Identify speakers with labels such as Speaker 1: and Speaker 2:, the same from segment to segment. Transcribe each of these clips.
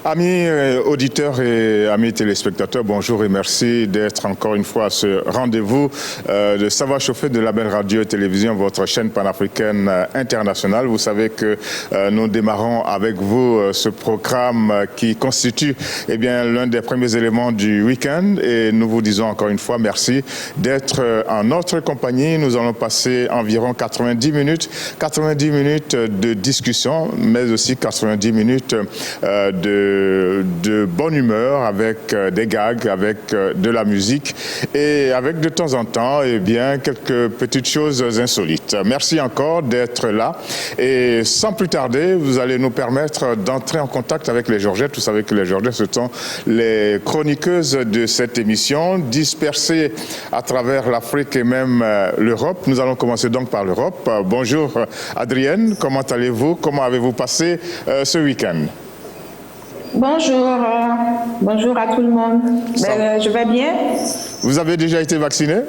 Speaker 1: Amis auditeurs et amis téléspectateurs, bonjour et merci d'être encore une fois à ce rendez-vous de Savoir chauffer de la belle radio et télévision, votre chaîne panafricaine internationale. Vous savez que nous démarrons avec vous ce programme qui constitue l'un des premiers éléments du week-end et nous vous disons encore une fois merci d'être en notre compagnie. Nous allons passer environ 90 minutes de discussion, mais aussi 90 minutes de bonne humeur, avec des gags, avec de la musique et avec de temps en temps quelques petites choses insolites. Merci encore d'être là et sans plus tarder, vous allez nous permettre d'entrer en contact avec les Georgettes. Vous savez que les Georgettes, ce sont les chroniqueuses de cette émission, dispersées à travers l'Afrique et même l'Europe. Nous allons commencer donc par l'Europe. Bonjour Adrienne, comment allez-vous? Comment avez-vous passé ce week-end?
Speaker 2: Bonjour, bonjour à tout le monde. Je vais bien.
Speaker 1: Vous avez déjà été vacciné?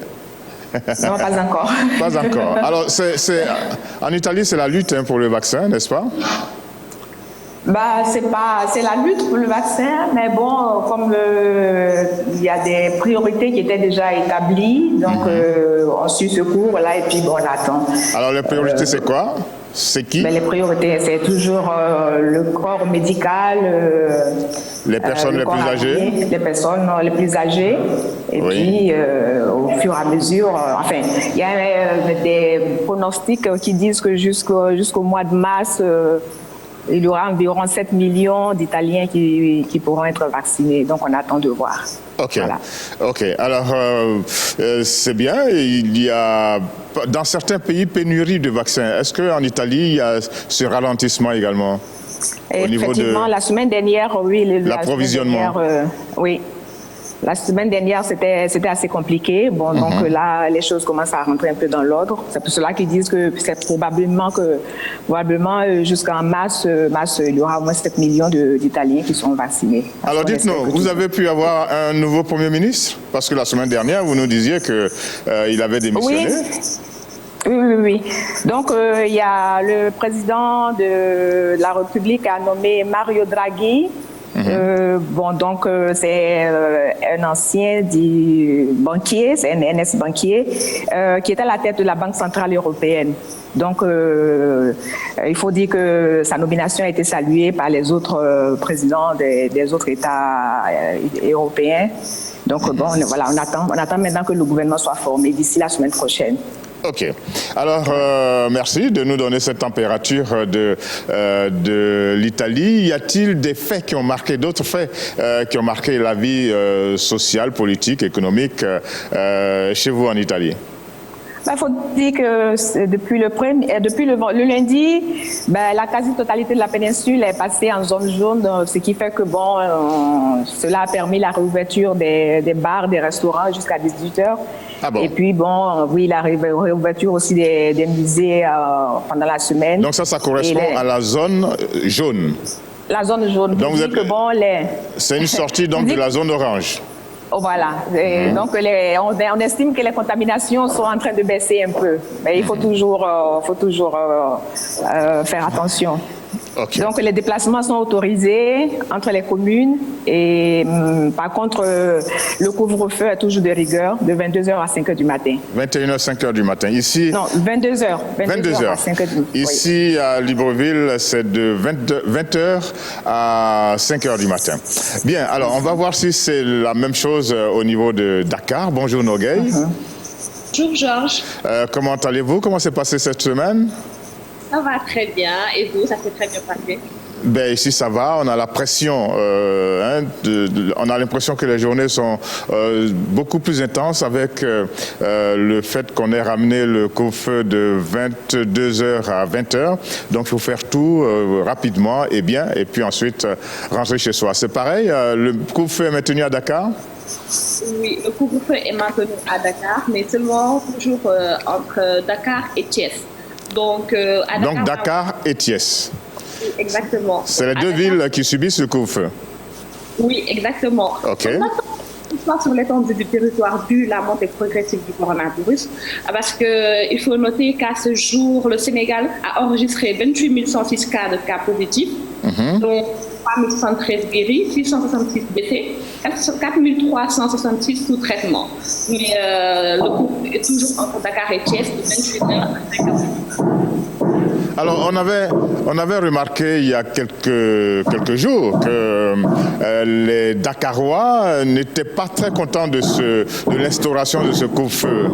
Speaker 2: Non, pas encore.
Speaker 1: Pas encore. Alors, en Italie, c'est la lutte pour le vaccin, n'est-ce pas?
Speaker 2: C'est la lutte pour le vaccin, mais bon, comme il y a des priorités qui étaient déjà établies, donc on suit ce cours là et puis bon, on attend.
Speaker 1: Alors, les priorités, c'est quoi? C'est qui?
Speaker 2: Les priorités, c'est toujours le corps médical,
Speaker 1: les personnes les plus âgées,
Speaker 2: les personnes les plus âgées, et puis au fur et à mesure, il y a des pronostics qui disent que jusqu'au mois de mars, il y aura environ 7 millions d'Italiens qui pourront être vaccinés. Donc, on attend de voir.
Speaker 1: OK.
Speaker 2: Voilà.
Speaker 1: OK. Alors, c'est bien. Il y a, dans certains pays, pénurie de vaccins. Est-ce qu'en Italie, il y a ce ralentissement également
Speaker 2: au niveau de... la semaine dernière, oui.
Speaker 1: L'approvisionnement.
Speaker 2: Oui. La semaine dernière, c'était assez compliqué. Bon, donc là, les choses commencent à rentrer un peu dans l'ordre. C'est pour cela qu'ils disent que c'est probablement jusqu'en mars, il y aura au moins 7 millions d'Italiens qui sont vaccinés.
Speaker 1: Alors dites-nous, vous avez pu avoir un nouveau Premier ministre? Parce que la semaine dernière, vous nous disiez qu'il avait démissionné.
Speaker 2: Oui. Donc, il y a le président de la République a nommé Mario Draghi. C'est un ancien banquier, c'est un ex-banquier qui est à la tête de la Banque centrale européenne. Donc, il faut dire que sa nomination a été saluée par les autres présidents des autres États européens. Donc, voilà, on attend maintenant que le gouvernement soit formé d'ici la semaine prochaine.
Speaker 1: OK. Alors, merci de nous donner cette température de l'Italie. Y a-t-il des faits qui ont marqué, d'autres faits qui ont marqué la vie sociale, politique, économique chez vous en Italie?
Speaker 2: Il faut dire que depuis le lundi, la quasi-totalité de la péninsule est passée en zone jaune, ce qui fait que cela a permis la réouverture des bars, des restaurants jusqu'à 18h.
Speaker 1: Ah bon?
Speaker 2: Et puis la réouverture aussi des musées pendant la semaine.
Speaker 1: Donc ça correspond à la zone jaune? La zone jaune.
Speaker 2: Donc
Speaker 1: c'est une sortie donc de la zone orange?
Speaker 2: Voilà. Donc, on estime que les contaminations sont en train de baisser un peu. Mais il faut toujours faire attention.
Speaker 1: Okay.
Speaker 2: Donc, les déplacements sont autorisés entre les communes. Et par contre, le couvre-feu est toujours de rigueur, de 22h à 5h du matin. 21h, 5h du matin. Ici... Non, 22h. 22h à 5h du matin.
Speaker 1: Ici, à Libreville, c'est de 20h à 5h du matin. Bien, alors, on va voir si c'est la même chose au niveau de Dakar. Bonjour, Nogueil.
Speaker 3: Bonjour, Georges.
Speaker 1: Comment allez-vous? Comment s'est passée cette semaine?
Speaker 3: Ça va très bien. Et vous, ça s'est très bien passé?
Speaker 1: Ici, ça va. On a la pression. On a l'impression que les journées sont beaucoup plus intenses avec le fait qu'on ait ramené le couvre-feu de 22h à 20h. Donc, il faut faire tout rapidement et bien, et puis ensuite rentrer chez soi. C'est pareil, le couvre-feu est maintenu à Dakar?
Speaker 3: Oui, le couvre-feu est maintenu à Dakar, mais seulement toujours entre Dakar et Thiès. Donc,
Speaker 1: Dakar et Thiès.
Speaker 3: Exactement.
Speaker 1: C'est les deux villes qui subissent le couvre-feu.
Speaker 3: Oui, exactement.
Speaker 1: OK.
Speaker 3: Sur l'étendue du territoire dû à la montée progressive du coronavirus, parce qu'il faut noter qu'à ce jour, le Sénégal a enregistré 28 106 cas positifs Donc, 3073 guéris, 666 décès, 4366 sous traitement. Mais le couple est toujours entre Dakar et Thiès de 28h à 50h.
Speaker 1: Alors, on avait remarqué il y a quelques jours que les Dakarois n'étaient pas très contents de l'instauration de ce couvre-feu.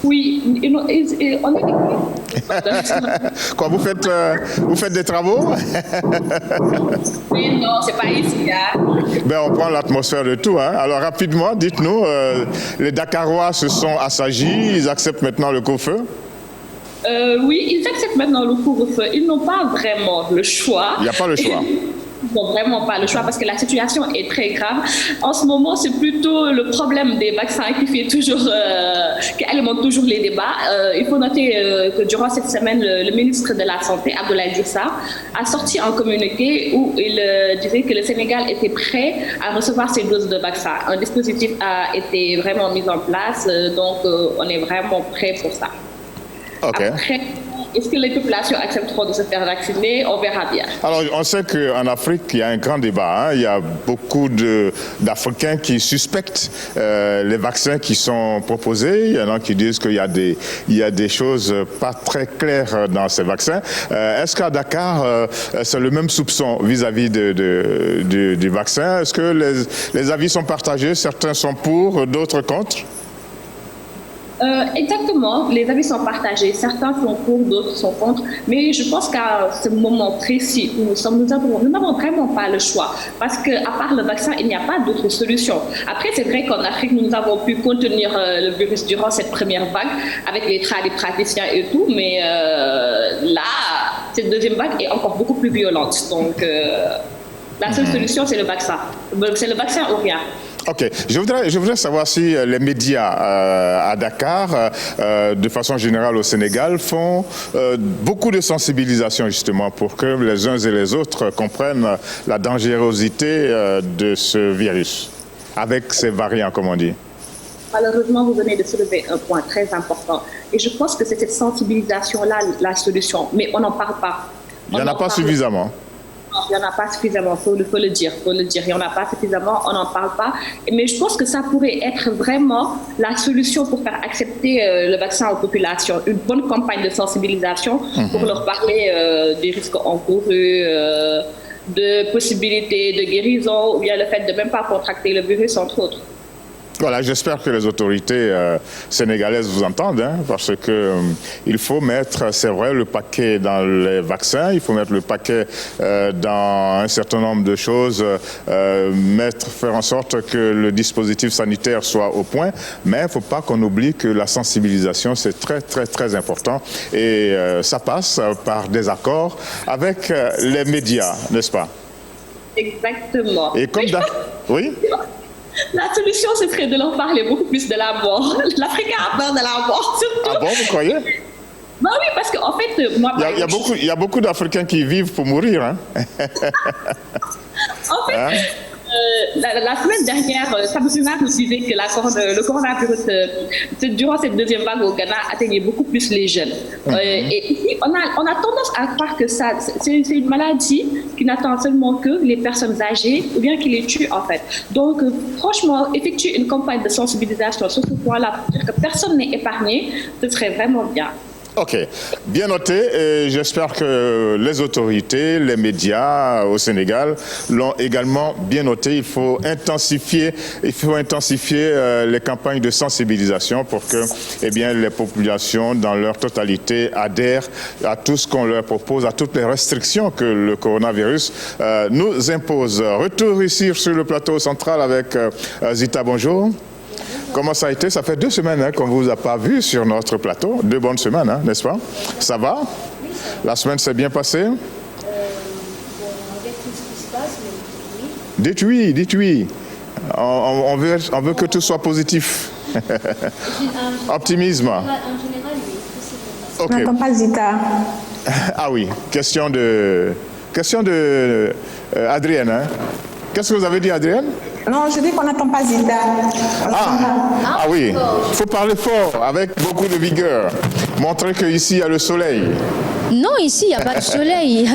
Speaker 3: Oui, on est
Speaker 1: Quoi, vous faites des travaux?
Speaker 3: Oui, non, c'est pas ici. Hein.
Speaker 1: Ben, on prend l'atmosphère de tout. Hein. Alors, rapidement, dites-nous, les Dakarois se sont assagis, ils acceptent maintenant le couvre-feu?
Speaker 3: Oui, ils acceptent maintenant le couvre-feu. Ils n'ont pas vraiment le choix. Il
Speaker 1: n'y a pas le choix.
Speaker 3: Ils n'ont vraiment pas le choix parce que la situation est très grave. En ce moment, c'est plutôt le problème des vaccins qui alimente toujours les débats. Il faut noter que durant cette semaine, le ministre de la Santé, Abdoulaye Diouf Sarr, a sorti un communiqué où il disait que le Sénégal était prêt à recevoir ces doses de vaccins. Un dispositif a été vraiment mis en place, donc on est vraiment prêt pour ça.
Speaker 1: Okay.
Speaker 3: Après, est-ce que les populations accepteront de se faire vacciner? On verra bien.
Speaker 1: Alors, on sait qu'en Afrique, il y a un grand débat. Hein. Il y a beaucoup d'Africains qui suspectent les vaccins qui sont proposés. Il y en a qui disent qu'il y a des choses pas très claires dans ces vaccins. Est-ce qu'à Dakar, c'est le même soupçon vis-à-vis du vaccin? Est-ce que les avis sont partagés? Certains sont pour, d'autres contre?
Speaker 3: Exactement, les avis sont partagés. Certains sont pour, d'autres sont contre. Mais je pense qu'à ce moment précis où nous n'avons vraiment pas le choix. Parce qu'à part le vaccin, il n'y a pas d'autre solution. Après, c'est vrai qu'en Afrique, nous avons pu contenir le virus durant cette première vague avec les praticiens et tout. Mais là, cette deuxième vague est encore beaucoup plus violente. Donc, la seule solution, c'est le vaccin. C'est le vaccin ou rien.
Speaker 1: OK. Je voudrais savoir si les médias à Dakar, de façon générale au Sénégal, font beaucoup de sensibilisation justement pour que les uns et les autres comprennent la dangerosité de ce virus, avec ces variants, comme on dit.
Speaker 3: Malheureusement, vous venez de soulever un point très important. Et je pense que c'est cette sensibilisation-là la solution. Mais on n'en parle pas.
Speaker 1: Il n'y en a pas suffisamment.
Speaker 3: Non, il n'y en a pas suffisamment, il faut le dire. Il n'y en a pas suffisamment, on n'en parle pas. Mais je pense que ça pourrait être vraiment la solution pour faire accepter le vaccin aux populations. Une bonne campagne de sensibilisation pour leur parler des risques encourus, de possibilités de guérison ou bien le fait de ne même pas contracter le virus, entre autres.
Speaker 1: Voilà, j'espère que les autorités sénégalaises vous entendent, hein, parce que il faut mettre, c'est vrai, le paquet dans les vaccins, il faut mettre le paquet dans un certain nombre de choses, faire en sorte que le dispositif sanitaire soit au point, mais il ne faut pas qu'on oublie que la sensibilisation, c'est très, très, très important, et ça passe par des accords avec les médias, n'est-ce pas?
Speaker 3: Exactement.
Speaker 1: Et comme oui?
Speaker 3: La solution, ce serait de leur parler beaucoup plus de la mort. L'Africain a peur de la mort, surtout.
Speaker 1: Ah bon, vous croyez?
Speaker 3: Ben oui, parce qu'en fait, moi...
Speaker 1: Il y a beaucoup d'Africains qui vivent pour mourir, hein?
Speaker 3: En fait... Hein? La semaine dernière, Saboussina nous disait que le coronavirus, durant cette deuxième vague au Ghana, atteignait beaucoup plus les jeunes. Et ici, on a tendance à croire que c'est une maladie qui n'atteint seulement que les personnes âgées ou bien qui les tue en fait. Donc, franchement, effectuer une campagne de sensibilisation sur ce point-là pour dire que personne n'est épargné, ce serait vraiment bien.
Speaker 1: OK. Bien noté. Et j'espère que les autorités, les médias au Sénégal l'ont également bien noté. Il faut intensifier les campagnes de sensibilisation pour que les populations, dans leur totalité, adhèrent à tout ce qu'on leur propose, à toutes les restrictions que le coronavirus nous impose. Retour ici sur le plateau central avec Zita, bonjour. Comment ça a été? Ça fait 2 semaines qu'on ne vous a pas vu sur notre plateau. 2 bonnes semaines, hein, n'est-ce pas? Ça va? La semaine s'est bien passée?
Speaker 4: Bon, avec tout ce qui se passe, mais oui.
Speaker 1: Dites oui. On veut que tout soit positif. Optimisme.
Speaker 4: En général, oui.
Speaker 1: OK.
Speaker 2: On n'entend pas Zita.
Speaker 1: Ah oui, question de Adrienne. Hein? Qu'est-ce que vous avez dit, Adrienne?
Speaker 2: Non, je dis qu'on n'entend pas Zilda.
Speaker 1: Ah oui, il faut parler fort, avec beaucoup de vigueur. Montrer qu'ici, il y a le soleil.
Speaker 4: Non, ici, il n'y a pas de soleil.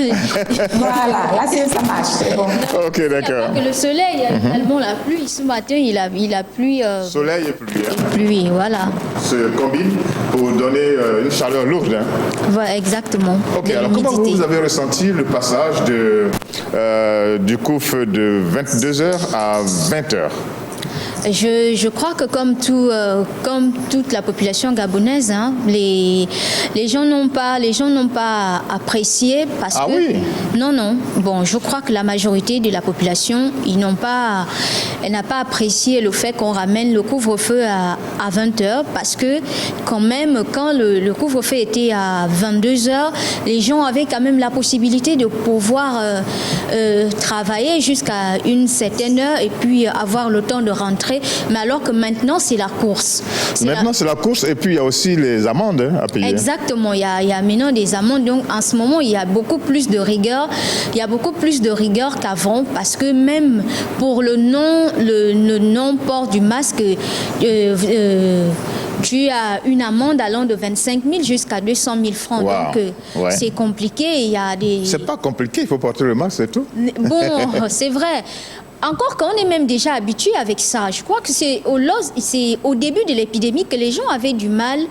Speaker 2: Voilà, là, ça marche, c'est bon.
Speaker 1: Ok, d'accord.
Speaker 4: Il y a pas que le soleil, il y a également la pluie. Ce matin, il a plu.
Speaker 1: Soleil et pluie. Hein.
Speaker 4: Pluie, voilà.
Speaker 1: Se combinent pour donner une chaleur lourde. Hein.
Speaker 4: Voilà, exactement.
Speaker 1: Ok, alors comment vous avez ressenti le passage du couvre-feu de 22h à 20h?
Speaker 4: Je crois que comme toute la population gabonaise, hein, les gens n'ont pas apprécié parce que
Speaker 1: oui.
Speaker 4: non. Bon, je crois que la majorité de la population, elle n'a pas apprécié le fait qu'on ramène le couvre-feu à 20h parce que quand même quand le couvre-feu était à 22h, les gens avaient quand même la possibilité de pouvoir travailler jusqu'à une certaine heure et puis avoir le temps de rentrer. Mais alors que maintenant, c'est la course.
Speaker 1: C'est la course et puis il y a aussi les amendes à payer.
Speaker 4: Exactement, il y a maintenant des amendes. Donc en ce moment, il y a beaucoup plus de rigueur. Il y a beaucoup plus de rigueur qu'avant parce que même pour le non-port du masque, tu as une amende allant de 25 000 jusqu'à 200 000 francs.
Speaker 1: Wow.
Speaker 4: Donc c'est compliqué. Il y a des...
Speaker 1: C'est pas compliqué, il faut porter le masque, c'est tout.
Speaker 4: Bon, c'est vrai. Encore qu'on est même déjà habitué avec ça. Je crois que c'est au début de l'épidémie que les gens avaient du mal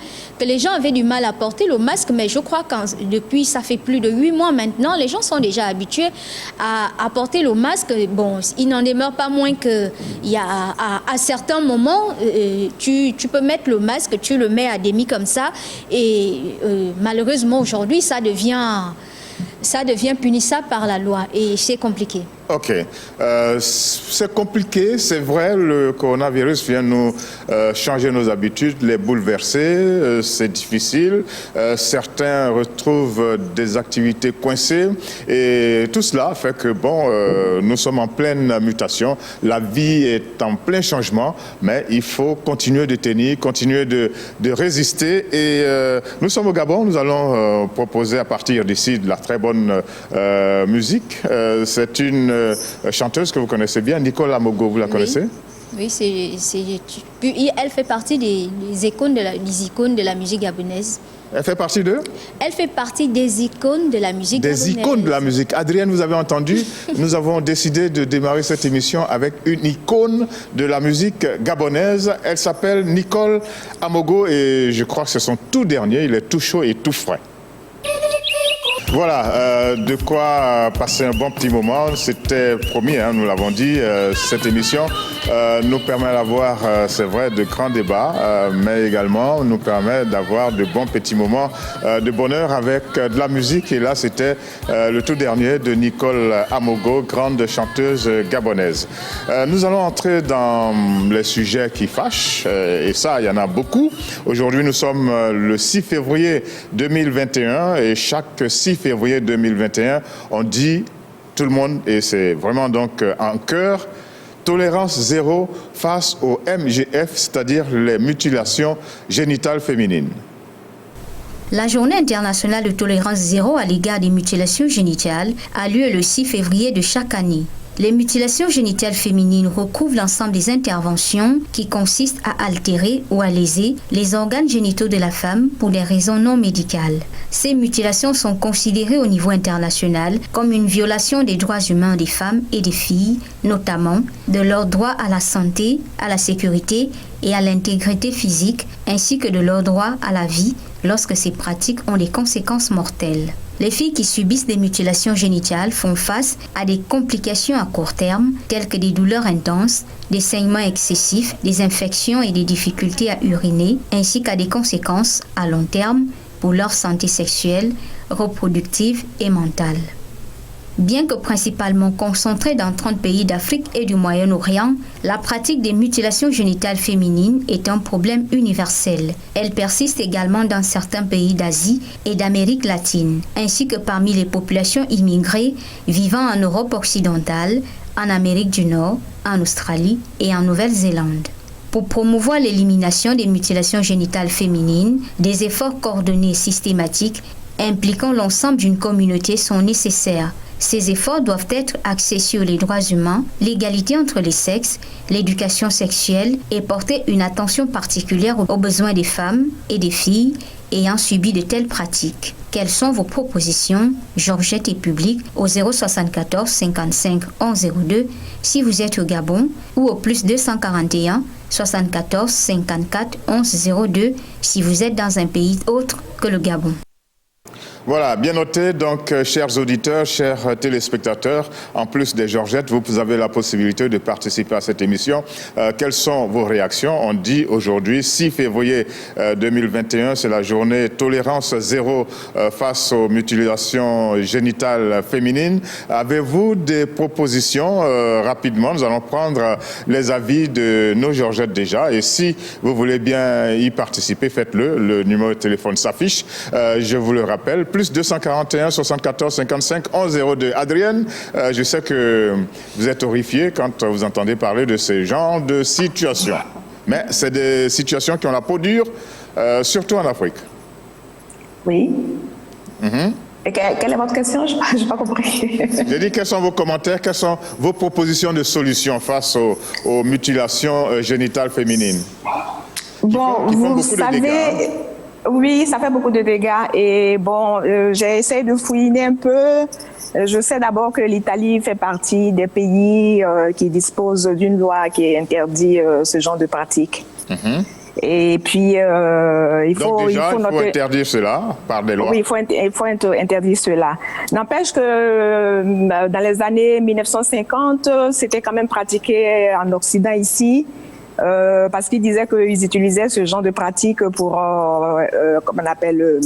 Speaker 4: à porter le masque. Mais je crois que depuis, ça fait plus de 8 mois maintenant, les gens sont déjà habitués à porter le masque. Bon, il n'en demeure pas moins qu'il y a à certains moments, tu peux mettre le masque, tu le mets à demi comme ça. Et malheureusement, aujourd'hui, ça devient punissable par la loi. Et c'est compliqué.
Speaker 1: Ok. C'est compliqué, c'est vrai, le coronavirus vient nous changer nos habitudes, les bouleverser, c'est difficile. Certains retrouvent des activités coincées et tout cela fait que, nous sommes en pleine mutation, la vie est en plein changement, mais il faut continuer de tenir, continuer de résister et nous sommes au Gabon, nous allons proposer à partir d'ici de la très bonne musique. C'est une chanteuse que vous connaissez bien, Nicole Amogo, vous la connaissez?
Speaker 4: Oui, elle fait partie des icônes de la musique gabonaise.
Speaker 1: Elle fait partie de?
Speaker 4: Elle fait partie des icônes de la musique gabonaise.
Speaker 1: Des icônes de la musique. Adrienne, vous avez entendu, nous avons décidé de démarrer cette émission avec une icône de la musique gabonaise. Elle s'appelle Nicole Amogo et je crois que c'est son tout dernier. Il est tout chaud et tout frais. Voilà, de quoi passer un bon petit moment. C'était promis, hein, nous l'avons dit, cette émission nous permet d'avoir, c'est vrai, de grands débats, mais également nous permet d'avoir de bons petits moments de bonheur avec de la musique. Et là, c'était le tout dernier de Nicole Amogo, grande chanteuse gabonaise. Nous allons entrer dans les sujets qui fâchent, et ça, il y en a beaucoup. Aujourd'hui, nous sommes le 6 février 2021, et chaque 6 février 2021, on dit, tout le monde, et c'est vraiment donc en chœur, tolérance zéro face au MGF, c'est-à-dire les mutilations génitales féminines.
Speaker 4: La journée internationale de tolérance zéro à l'égard des mutilations génitales a lieu le 6 février de chaque année. Les mutilations génitales féminines recouvrent l'ensemble des interventions qui consistent à altérer ou à léser les organes génitaux de la femme pour des raisons non médicales. Ces mutilations sont considérées au niveau international comme une violation des droits humains des femmes et des filles, notamment de leur droit à la santé, à la sécurité et à l'intégrité physique, ainsi que de leur droit à la vie lorsque ces pratiques ont des conséquences mortelles. Les filles qui subissent des mutilations génitales font face à des complications à court terme, telles que des douleurs intenses, des saignements excessifs, des infections et des difficultés à uriner, ainsi qu'à des conséquences à long terme pour leur santé sexuelle, reproductive et mentale. Bien que principalement concentrée dans 30 pays d'Afrique et du Moyen-Orient, la pratique des mutilations génitales féminines est un problème universel. Elle persiste également dans certains pays d'Asie et d'Amérique latine, ainsi que parmi les populations immigrées vivant en Europe occidentale, en Amérique du Nord, en Australie et en Nouvelle-Zélande. Pour promouvoir l'élimination des mutilations génitales féminines, des efforts coordonnés et systématiques impliquant l'ensemble d'une communauté sont nécessaires. Ces efforts doivent être axés sur les droits humains, l'égalité entre les sexes, l'éducation sexuelle et porter une attention particulière aux besoins des femmes et des filles ayant subi de telles pratiques. Quelles sont vos propositions, Georgette et public, au 074 55 11 02 si vous êtes au Gabon ou au plus 241 74 54 11 02 si vous êtes dans un pays autre que le Gabon.
Speaker 1: Voilà, bien noté. Donc, chers auditeurs, chers téléspectateurs, en plus des Georgettes, vous avez la possibilité de participer à cette émission. Quelles sont vos réactions? On dit aujourd'hui, 6 février 2021, c'est la journée tolérance zéro face aux mutilations génitales féminines. Avez-vous des propositions? Rapidement, nous allons prendre les avis de nos Georgettes déjà. Et si vous voulez bien y participer, faites-le. Le numéro de téléphone s'affiche. Je vous le rappelle. Plus 241 74 55 11 02. Adrienne, je sais que vous êtes horrifiée quand vous entendez parler de ce genre de situations. Mais c'est des situations qui ont la peau dure, surtout en Afrique.
Speaker 2: Oui. Et quelle est votre question? Je n'ai pas compris.
Speaker 1: J'ai dit, quels sont vos commentaires, quelles sont vos propositions de solutions face aux mutilations génitales féminines?
Speaker 2: Bon, vous savez... Oui, ça fait beaucoup de dégâts et bon, j'ai essayé de fouiner un peu. Je sais d'abord que l'Italie fait partie des pays qui disposent d'une loi qui interdit ce genre de pratiques. Et puis, il faut
Speaker 1: interdire cela par des lois.
Speaker 2: Oui, il faut interdire cela. N'empêche que dans les années 1950, c'était quand même pratiqué en Occident ici. Parce qu'ils disaient qu'ils utilisaient ce genre de pratique pour, comment on appelle,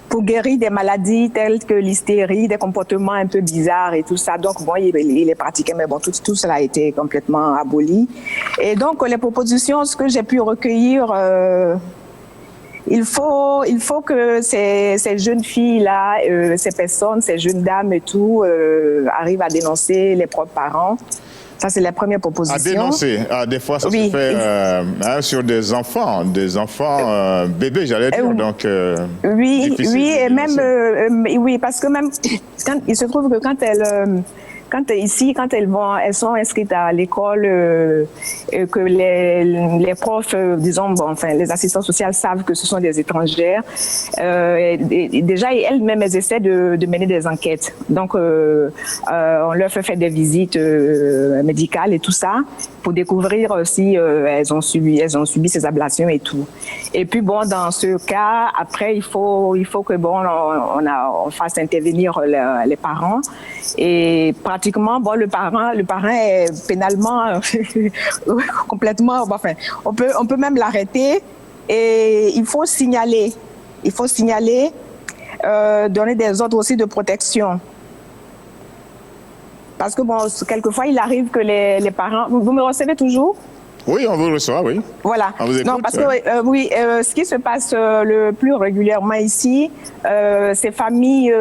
Speaker 2: pour guérir des maladies telles que l'hystérie, des comportements un peu bizarres et tout ça. Donc, bon, ils les pratiquaient, mais bon, tout cela a été complètement aboli. Et donc, les propositions, ce que j'ai pu recueillir, il faut que ces jeunes filles-là, ces personnes, ces jeunes dames et tout, arrivent à dénoncer les propres parents. Ça, c'est la première proposition.
Speaker 1: À dénoncer. Des fois, ça se fait sur des enfants bébés, j'allais dire. Donc,
Speaker 2: oui, et même, oui, parce que même, il se trouve que quand elles sont inscrites à l'école, que les profs, disons, bon, enfin, les assistants sociaux savent que ce sont des étrangères. Déjà, elles-mêmes, elles essaient de mener des enquêtes. Donc, on leur fait faire des visites médicales et tout ça pour découvrir si elles ont subi ces ablations et tout. Et puis, bon, dans ce cas, après, il faut que, bon, on fasse intervenir les parents. Et pratiquement, bon, le parent est pénalement complètement, enfin, on peut même l'arrêter et il faut signaler, donner des ordres aussi de protection. Parce que bon, quelquefois, il arrive que les parents, vous me recevez toujours?
Speaker 1: Oui, on vous reçoit, oui.
Speaker 2: Voilà.
Speaker 1: On vous écoute,
Speaker 2: non, parce que ce qui se passe le plus régulièrement ici, ces familles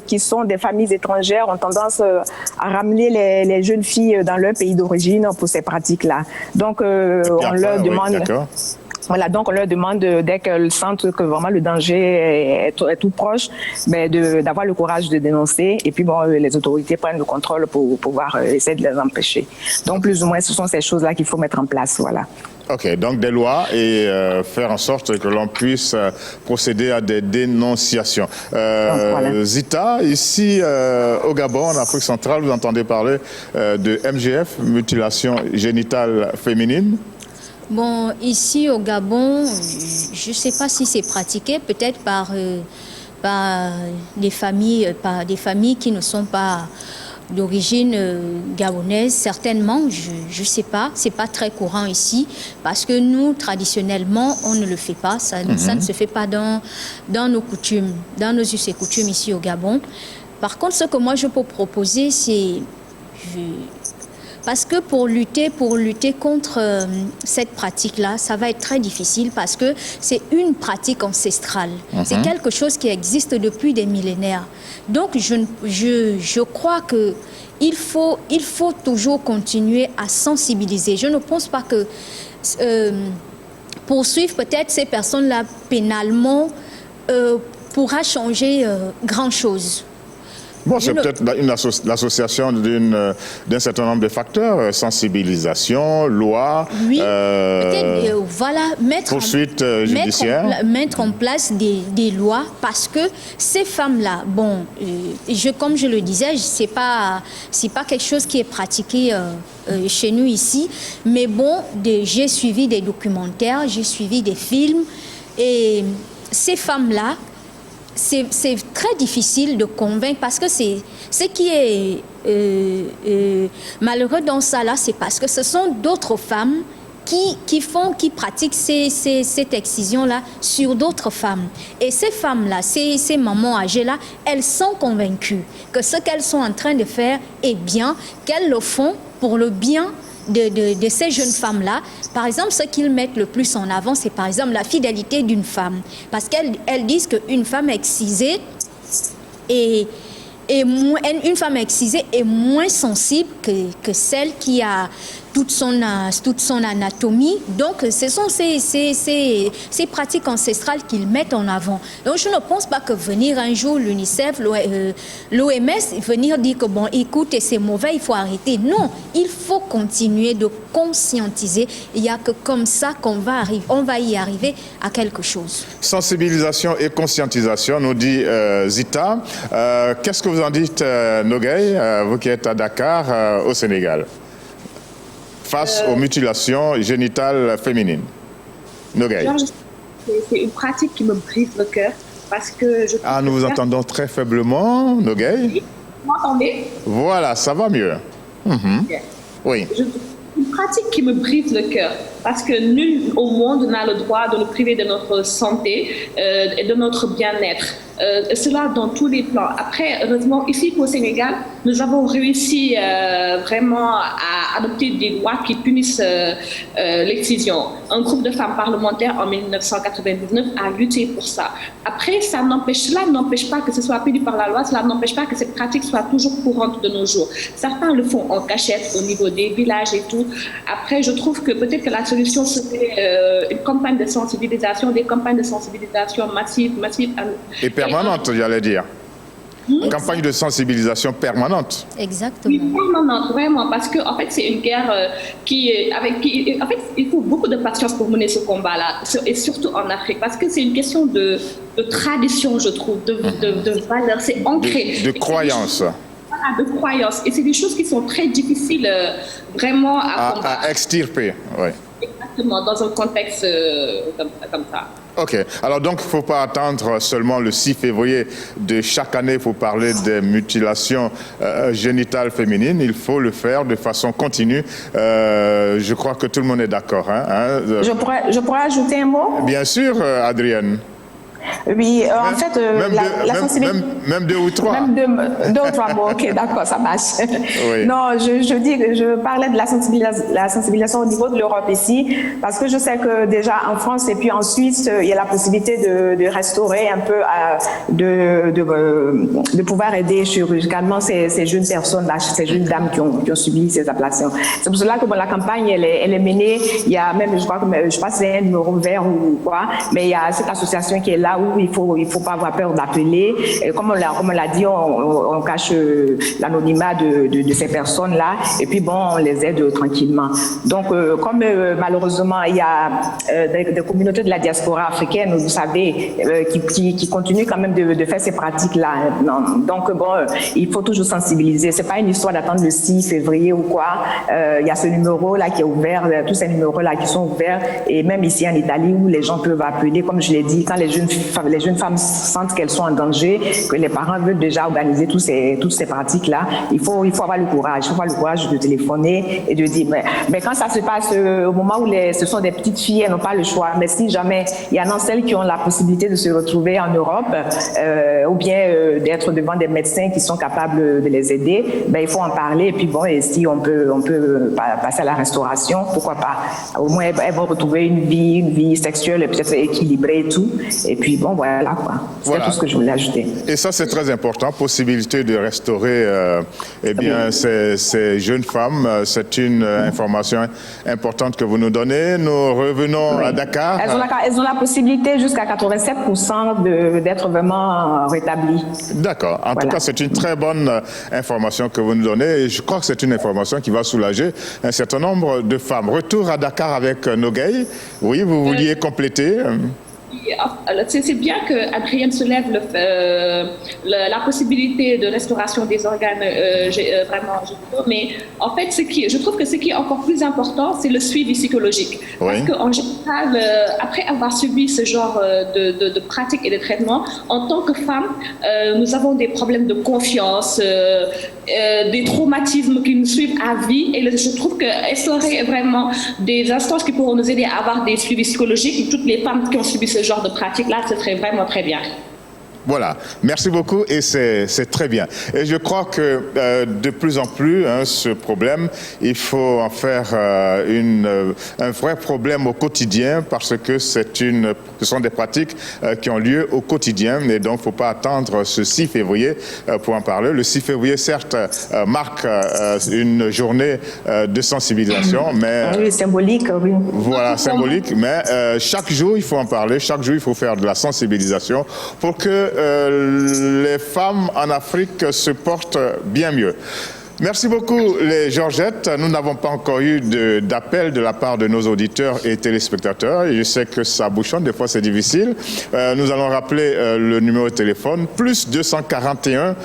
Speaker 2: qui sont des familles étrangères ont tendance à ramener les jeunes filles dans leur pays d'origine pour ces pratiques-là. Donc, on leur demande...
Speaker 1: Oui, d'accord.
Speaker 2: Voilà, donc on leur demande, dès qu'elles sentent que vraiment le danger est tout proche, mais d'avoir le courage de dénoncer. Et puis bon, les autorités prennent le contrôle pour pouvoir essayer de les empêcher. Donc plus ou moins, ce sont ces choses-là qu'il faut mettre en place, voilà.
Speaker 1: Ok, donc des lois et faire en sorte que l'on puisse procéder à des dénonciations. Voilà. Zita, ici au Gabon, en Afrique centrale, vous entendez parler de MGF, mutilation génitale féminine?
Speaker 4: Bon, ici au Gabon, je ne sais pas si c'est pratiqué, peut-être par des familles qui ne sont pas d'origine gabonaise, certainement, je ne sais pas, c'est pas très courant ici, parce que nous, traditionnellement, on ne le fait pas, ça ne se fait pas dans nos coutumes, dans nos us et coutumes ici au Gabon. Par contre, ce que moi je peux proposer, c'est... Parce que pour lutter contre cette pratique-là, ça va être très difficile parce que c'est une pratique ancestrale. C'est quelque chose qui existe depuis des millénaires. Donc, je crois qu'il faut toujours continuer à sensibiliser. Je ne pense pas que poursuivre peut-être ces personnes-là pénalement pourra changer grand-chose.
Speaker 1: Bon, c'est peut-être l'association d'un certain nombre de facteurs, sensibilisation, loi,
Speaker 4: oui, voilà,
Speaker 1: poursuite judiciaire.
Speaker 4: Mettre en place des lois, parce que ces femmes-là, bon, comme je le disais, c'est pas quelque chose qui est pratiqué chez nous ici, mais bon, j'ai suivi des documentaires, j'ai suivi des films, et ces femmes-là, c'est très difficile de convaincre, parce que ce qui est malheureux dans ça là, c'est parce que ce sont d'autres femmes qui pratiquent cette excision-là sur d'autres femmes. Et ces femmes-là, ces mamans âgées-là, elles sont convaincues que ce qu'elles sont en train de faire est bien, qu'elles le font pour le bien de ces jeunes femmes-là. Par exemple, ce qu'ils mettent le plus en avant, c'est par exemple la fidélité d'une femme. Parce qu'elles disent qu'une femme excisée une femme excisée est moins sensible que celle qui a toute son anatomie. Donc, ce sont ces pratiques ancestrales qu'ils mettent en avant. Donc, je ne pense pas que venir un jour l'UNICEF, l'OMS, venir dire que, bon, écoutez, c'est mauvais, il faut arrêter. Non, il faut continuer de conscientiser. Il n'y a que comme ça qu'on va y arriver à quelque chose.
Speaker 1: Sensibilisation et conscientisation, nous dit Zita. Qu'est-ce que vous en dites, Nogueï, vous qui êtes à Dakar, au Sénégal, face aux mutilations génitales féminines? Nogueï.
Speaker 3: C'est une pratique qui me brise le cœur, parce que je...
Speaker 1: nous vous entendons très faiblement, Nogueï.
Speaker 3: Vous m'entendez?
Speaker 1: Voilà, ça va mieux. Oui.
Speaker 3: Une pratique qui me brise le cœur, parce que nul au monde n'a le droit de nous priver de notre santé et de notre bien-être. Cela dans tous les plans. Après, heureusement, ici au Sénégal, nous avons réussi vraiment à adopter des lois qui punissent l'excision. Un groupe de femmes parlementaires en 1999 a lutté pour ça. Après, cela n'empêche pas que ce soit puni par la loi, cela n'empêche pas que cette pratique soit toujours courante de nos jours. Certains le font en cachette au niveau des villages et tout. Après, je trouve que peut-être que la solution serait une campagne de sensibilisation, des campagnes de sensibilisation massives.
Speaker 1: Et permanente, j'allais dire. Campagne de sensibilisation permanente.
Speaker 4: Exactement.
Speaker 3: Oui, permanente, vraiment, parce que en fait, c'est une guerre en fait, il faut beaucoup de patience pour mener ce combat-là, et surtout en Afrique, parce que c'est une question de tradition, je trouve, de valeur, c'est ancré.
Speaker 1: De croyance.
Speaker 3: De croyance. Et c'est des choses qui sont très difficiles vraiment à
Speaker 1: extirper. Oui.
Speaker 3: Exactement, dans un contexte comme ça.
Speaker 1: OK. Alors donc, il ne faut pas attendre seulement le 6 février de chaque année pour parler des mutilations génitales féminines. Il faut le faire de façon continue. Je crois que tout le monde est d'accord.
Speaker 2: Je pourrais ajouter un mot?
Speaker 1: Bien sûr, Adrienne.
Speaker 2: Oui, en fait, la sensibilité...
Speaker 1: Même deux ou trois.
Speaker 2: Même deux ou trois mots, ok, d'accord, ça marche.
Speaker 1: Oui.
Speaker 2: Non, je parlais de la sensibilisation au niveau de l'Europe ici, parce que je sais que déjà en France et puis en Suisse, il y a la possibilité de restaurer un peu, de pouvoir aider chirurgicalement ces jeunes personnes-là, ces jeunes dames qui ont subi ces ablations. C'est pour cela que la campagne, elle est menée. Il y a même, je crois que c'est un numéro vert ou quoi, mais il y a cette association qui est là où il faut pas avoir peur d'appeler. Comme on l'a dit, on cache l'anonymat de ces personnes-là, et puis bon, on les aide tranquillement. Donc, comme malheureusement, il y a des communautés de la diaspora africaine, vous savez, qui continuent quand même de faire ces pratiques-là. Donc, bon, il faut toujours sensibiliser. C'est pas une histoire d'attendre le 6 février ou quoi. Il y a ce numéro-là qui est ouvert, tous ces numéros-là qui sont ouverts, et même ici en Italie où les gens peuvent appeler, comme je l'ai dit, quand les jeunes femmes sentent qu'elles sont en danger, que les parents veulent déjà organiser toutes ces pratiques-là, il faut avoir le courage de téléphoner et de dire, mais quand ça se passe au moment où ce sont des petites filles, elles n'ont pas le choix, mais si jamais il y en a celles qui ont la possibilité de se retrouver en Europe, ou bien d'être devant des médecins qui sont capables de les aider, il faut en parler, et puis bon, et si on peut passer à la restauration, pourquoi pas. Au moins, elles vont retrouver une vie sexuelle peut-être équilibrée et tout, et puis bon, voilà quoi. C'est tout ce que je voulais ajouter.
Speaker 1: Et ça, c'est très important, possibilité de restaurer ces jeunes femmes. C'est une information importante que vous nous donnez. Nous revenons à Dakar.
Speaker 2: Elles ont la possibilité jusqu'à 87% d'être vraiment rétablies.
Speaker 1: D'accord. En tout cas, c'est une très bonne information que vous nous donnez et je crois que c'est une information qui va soulager un certain nombre de femmes. Retour à Dakar avec Nogay. Oui, vous vouliez compléter.
Speaker 3: C'est bien qu'Adrienne soulève la possibilité de restauration des organes vraiment génitaux, mais en fait, je trouve que ce qui est encore plus important, c'est le suivi psychologique. Parce qu'en général, après avoir subi ce genre de pratiques et de traitements, en tant que femme, nous avons des problèmes de confiance, des traumatismes qui nous suivent à vie, et je trouve qu'instaurer vraiment des instances qui pourront nous aider à avoir des suivis psychologiques, toutes les femmes qui ont subi ce genre de pratique-là, ce serait vraiment très bien.
Speaker 1: Voilà, merci beaucoup et c'est très bien. Et je crois que de plus en plus, ce problème, il faut en faire un vrai problème au quotidien parce que ce sont des pratiques qui ont lieu au quotidien et donc il ne faut pas attendre ce 6 février pour en parler. Le 6 février, certes, marque une journée de sensibilisation, mais...
Speaker 2: Oui, symbolique, oui.
Speaker 1: Voilà, symbolique, mais chaque jour, il faut en parler, chaque jour, il faut faire de la sensibilisation pour que les femmes en Afrique se portent bien mieux. Merci beaucoup, les Georgettes. Nous n'avons pas encore eu d'appel de la part de nos auditeurs et téléspectateurs. Et je sais que ça bouchonne, des fois c'est difficile. Nous allons rappeler le numéro de téléphone, plus 241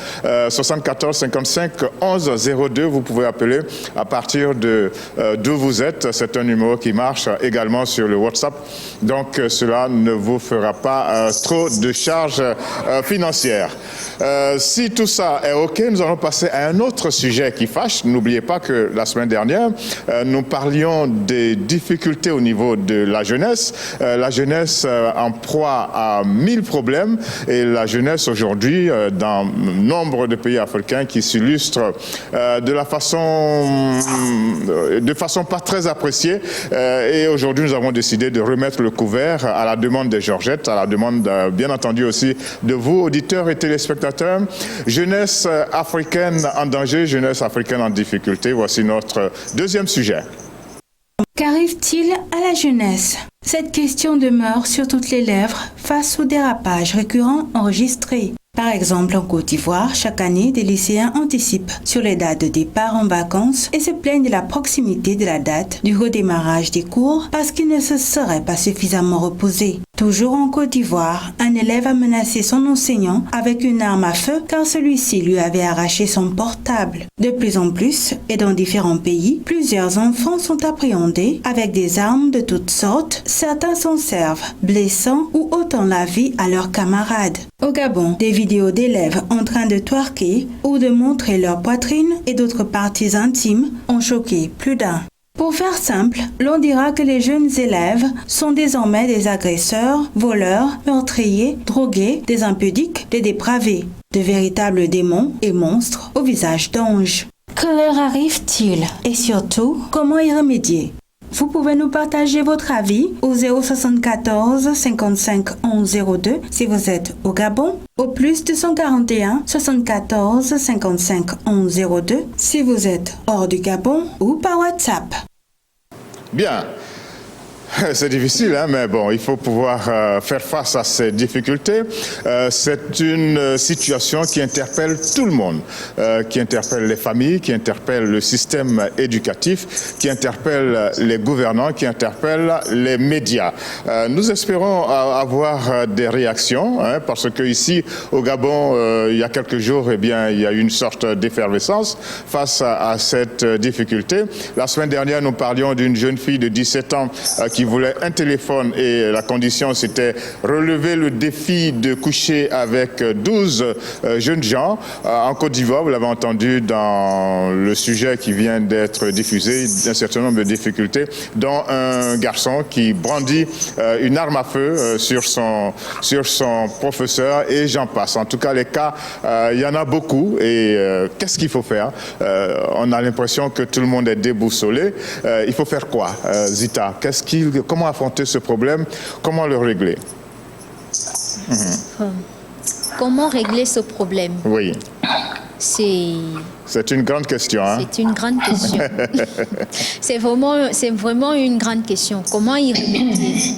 Speaker 1: 74 55 11 02. Vous pouvez appeler à partir d'où vous êtes. C'est un numéro qui marche également sur le WhatsApp. Donc cela ne vous fera pas trop de charges financières. Si tout ça est OK, nous allons passer à un autre sujet qui fâche. N'oubliez pas que la semaine dernière, nous parlions des difficultés au niveau de la jeunesse. La jeunesse en proie à 1000 problèmes et la jeunesse aujourd'hui dans nombre de pays africains qui s'illustrent de façon pas très appréciée. Et aujourd'hui, nous avons décidé de remettre le couvert à la demande des Georgettes, à la demande bien entendu aussi de vous, auditeurs et téléspectateurs. Jeunesse africaine en danger, jeunesse africaine en difficulté. Voici notre deuxième sujet.
Speaker 5: Qu'arrive-t-il à la jeunesse? Cette question demeure sur toutes les lèvres face aux dérapages récurrents enregistrés. Par exemple, en Côte d'Ivoire, chaque année, des lycéens anticipent sur les dates de départ en vacances et se plaignent de la proximité de la date du redémarrage des cours parce qu'ils ne se seraient pas suffisamment reposés. Toujours en Côte d'Ivoire, un élève a menacé son enseignant avec une arme à feu car celui-ci lui avait arraché son portable. De plus en plus, et dans différents pays, plusieurs enfants sont appréhendés avec des armes de toutes sortes. Certains s'en servent, blessant ou ôtant la vie à leurs camarades. Au Gabon, des vidéos d'élèves en train de twerker ou de montrer leur poitrine et d'autres parties intimes ont choqué plus d'un. Pour faire simple, l'on dira que les jeunes élèves sont désormais des agresseurs, voleurs, meurtriers, drogués, des impudiques, des dépravés, de véritables démons et monstres au visage d'anges. Que leur arrive-t-il? Et surtout, comment y remédier? Vous pouvez nous partager votre avis au 074 55 11 02 si vous êtes au Gabon, au plus 241 74 55 11 02 si vous êtes hors du Gabon ou par WhatsApp.
Speaker 1: Bien. C'est difficile, mais bon, il faut pouvoir faire face à ces difficultés. C'est une situation qui interpelle tout le monde, qui interpelle les familles, qui interpelle le système éducatif, qui interpelle les gouvernants, qui interpelle les médias. Nous espérons avoir des réactions, parce que ici, au Gabon, il y a quelques jours, il y a eu une sorte d'effervescence face à cette difficulté. La semaine dernière, nous parlions d'une jeune fille de 17 ans qui voulait un téléphone et la condition c'était relever le défi de coucher avec 12 jeunes gens. En Côte d'Ivoire, vous l'avez entendu dans le sujet qui vient d'être diffusé, un certain nombre de difficultés, dont un garçon qui brandit une arme à feu sur son professeur et j'en passe. En tout cas, les cas, il y en a beaucoup et qu'est-ce qu'il faut faire? On a l'impression que tout le monde est déboussolé. Il faut faire quoi, Zita? Comment affronter ce problème? Comment le régler?
Speaker 4: Comment régler ce problème?
Speaker 1: Oui.
Speaker 4: C'est
Speaker 1: une grande question. Hein?
Speaker 4: C'est une grande question. c'est vraiment une grande question. Comment y remédier?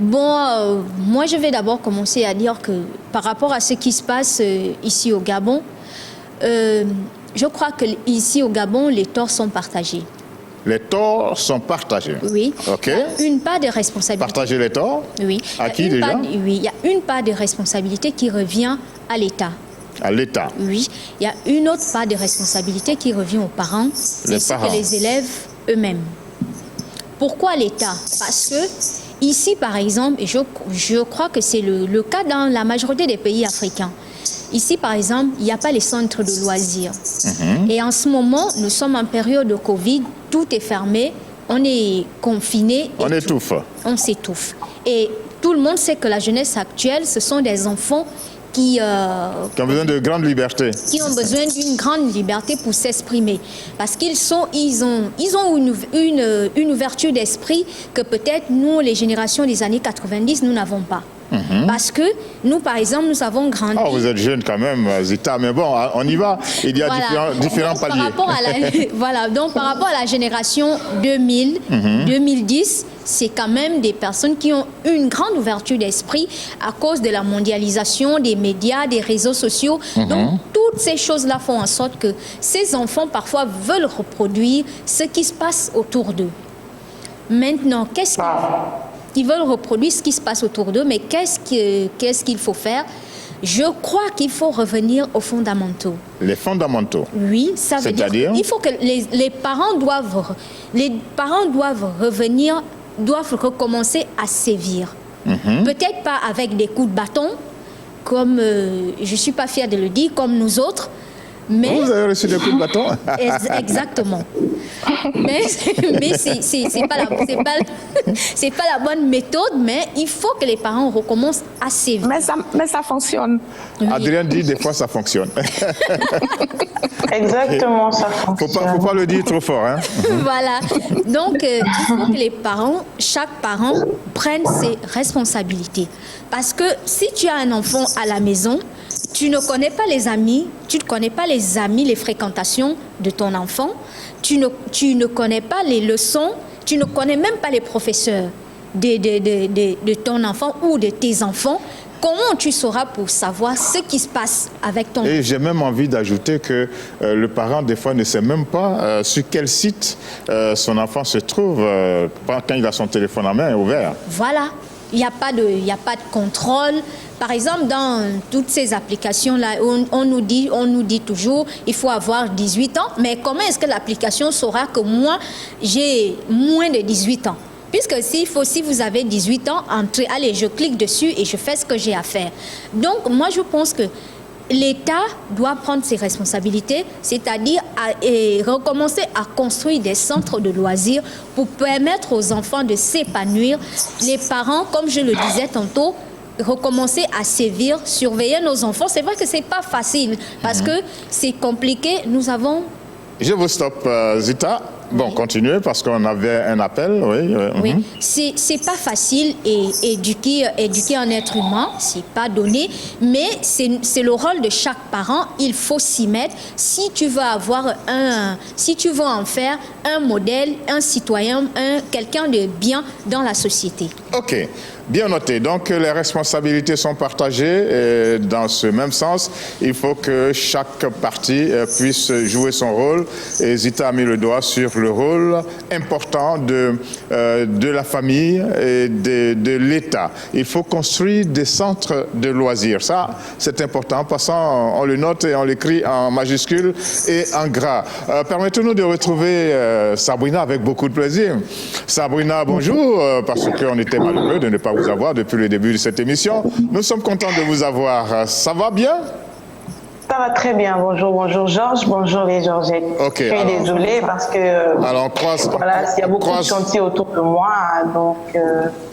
Speaker 4: Bon, moi je vais d'abord commencer à dire que par rapport à ce qui se passe ici au Gabon, je crois que ici au Gabon, les torts sont partagés.
Speaker 1: Les torts sont partagés.
Speaker 4: Oui.
Speaker 1: Ok.
Speaker 4: Il y a une part de responsabilité.
Speaker 1: Partager les torts?
Speaker 4: Oui.
Speaker 1: À qui déjà?
Speaker 4: Oui, il y a une part de responsabilité qui revient à l'État.
Speaker 1: À l'État?
Speaker 4: Oui. Il y a une autre part de responsabilité qui revient aux parents, ainsi que les élèves eux-mêmes. Pourquoi l'État? Parce que ici, par exemple, et je crois que c'est le cas dans la majorité des pays africains. Ici, par exemple, il n'y a pas les centres de loisirs. Et en ce moment, nous sommes en période de Covid, tout est fermé, on est confiné.
Speaker 1: On étouffe.
Speaker 4: On s'étouffe. Et tout le monde sait que la jeunesse actuelle, ce sont des enfants qui
Speaker 1: ont besoin de grande liberté.
Speaker 4: Qui ont besoin d'une grande liberté pour s'exprimer. Parce ils ont une ouverture d'esprit que peut-être nous, les générations des années 90, nous n'avons pas. Parce que nous, par exemple, nous avons grandi...
Speaker 1: Oh, vous êtes jeune quand même, Zita, mais bon, on y va. Il y a différents paliers.
Speaker 4: Donc, par rapport à la génération 2000, 2010, c'est quand même des personnes qui ont une grande ouverture d'esprit à cause de la mondialisation des médias, des réseaux sociaux. Donc, toutes ces choses-là font en sorte que ces enfants, parfois, veulent reproduire ce qui se passe autour d'eux. Maintenant, ils veulent reproduire ce qui se passe autour d'eux, mais qu'est-ce qu'il faut faire? Je crois qu'il faut revenir aux fondamentaux. Les fondamentaux? Oui, ça veut dire qu'il faut que les parents doivent revenir, doivent recommencer à sévir. Peut-être pas avec des coups de bâton, comme, je ne suis pas fière de le dire, comme nous autres. Mais
Speaker 1: vous avez reçu des coups de bâton?
Speaker 4: Exactement. Mais c'est pas la bonne méthode, mais il faut que les parents recommencent à sévir.
Speaker 2: Mais ça fonctionne.
Speaker 1: Oui. Adrien dit des fois ça fonctionne.
Speaker 6: Exactement, ça fonctionne.
Speaker 1: Faut pas le dire trop fort. Hein?
Speaker 4: Voilà. Donc, il faut que les parents, chaque parent, prenne ses responsabilités. Parce que si tu as un enfant à la maison, tu ne connais pas les amis, les fréquentations de ton enfant, tu ne connais pas les leçons, tu ne connais même pas les professeurs de ton enfant ou de tes enfants. Comment tu sauras pour savoir ce qui se passe avec ton enfant?
Speaker 1: Et j'ai même envie d'ajouter que le parent, des fois, ne sait même pas sur quel site son enfant se trouve quand il a son téléphone en main ouvert.
Speaker 4: Voilà. Il n'y a pas de contrôle. Par exemple, dans toutes ces applications-là, on nous dit toujours il faut avoir 18 ans. Mais comment est-ce que l'application saura que moi, j'ai moins de 18 ans? Puisque si vous avez 18 ans, allez, je clique dessus et je fais ce que j'ai à faire. Donc, moi, je pense que l'État doit prendre ses responsabilités, c'est-à-dire recommencer à construire des centres de loisirs pour permettre aux enfants de s'épanouir. Les parents, comme je le disais tantôt, recommencer à sévir, surveiller nos enfants. C'est vrai que ce n'est pas facile parce que c'est compliqué.
Speaker 1: Je vous stoppe, Zita. Bon, continuez parce qu'on avait un appel.
Speaker 4: Oui. C'est pas facile et éduquer un être humain, c'est pas donné, mais c'est le rôle de chaque parent. Il faut s'y mettre si tu veux en faire un modèle, un citoyen, quelqu'un de bien dans la société.
Speaker 1: Ok. Bien noté. Donc, les responsabilités sont partagées et dans ce même sens, il faut que chaque partie puisse jouer son rôle. Et Zita a mis le doigt sur le rôle important de la famille et de l'État. Il faut construire des centres de loisirs. Ça, c'est important. En passant, on le note et on l'écrit en majuscule et en gras. Permettez-nous de retrouver Sabrina avec beaucoup de plaisir. Sabrina, bonjour, parce qu'on était malheureux de ne pas vous avoir depuis le début de cette émission. Nous sommes contents de vous avoir. Ça va bien?
Speaker 6: Ça va très bien. Bonjour Georges, bonjour les Georgettes.
Speaker 1: Okay,
Speaker 6: je suis désolée parce que
Speaker 1: alors
Speaker 6: voilà, il y a beaucoup de chantiers autour de moi, donc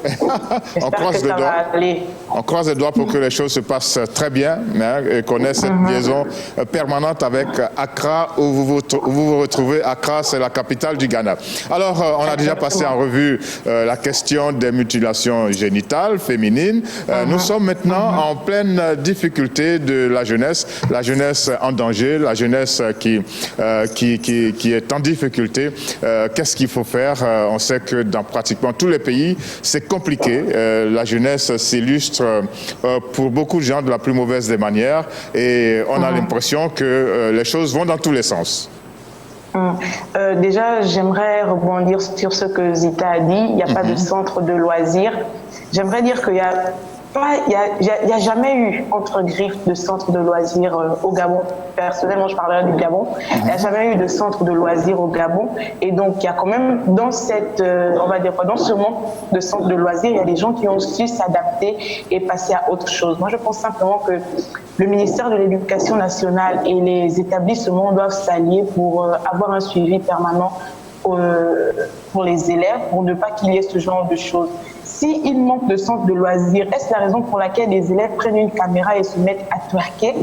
Speaker 6: j'espère que ça va aller.
Speaker 1: On croise les doigts pour que les choses se passent très bien, hein, et qu'on ait cette liaison permanente avec Accra, où vous vous retrouvez. Accra, c'est la capitale du Ghana. Alors, on a déjà passé en revue la question des mutilations génitales féminines. Nous sommes maintenant en pleine difficulté de la jeunesse en danger, la jeunesse qui est en difficulté. Qu'est-ce qu'il faut faire? On sait que dans pratiquement tous les pays, c'est compliqué. La jeunesse s'illustre pour beaucoup de gens de la plus mauvaise des manières et on a l'impression que les choses vont dans tous les sens.
Speaker 6: Déjà, j'aimerais rebondir sur ce que Zita a dit. Il n'y a pas de centre de loisirs. J'aimerais dire qu'il y a jamais eu, entre griffes, de centre de loisirs au Gabon. Personnellement, je parlerai du Gabon. Il n'y a jamais eu de centre de loisirs au Gabon. Et donc, il y a quand même, dans cette, on va dire, dans ce monde de centre de loisirs, il y a des gens qui ont su s'adapter et passer à autre chose. Moi, je pense simplement que le ministère de l'Éducation nationale et les établissements doivent s'allier pour avoir un suivi permanent pour les élèves, pour ne pas qu'il y ait ce genre de choses. S'il manque de centre de loisirs, est-ce la raison pour laquelle les élèves prennent une caméra et se mettent à twerker?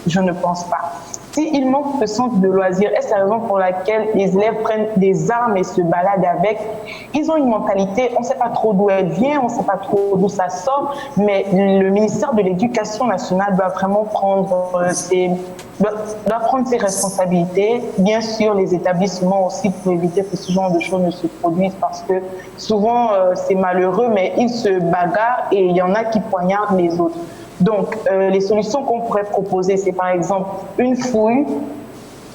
Speaker 6: Je ne pense pas. S'il manque de centre de loisirs, est-ce la raison pour laquelle les élèves prennent des armes et se baladent avec? Ils ont une mentalité, on ne sait pas trop d'où elle vient, on ne sait pas trop d'où ça sort, mais le ministère de l'Éducation nationale doit vraiment prendre ses responsabilités. Bien sûr, les établissements aussi, pour éviter que ce genre de choses ne se produisent, parce que souvent, c'est malheureux, mais ils se bagarrent et il y en a qui poignardent les autres. Donc, les solutions qu'on pourrait proposer, c'est par exemple une fouille.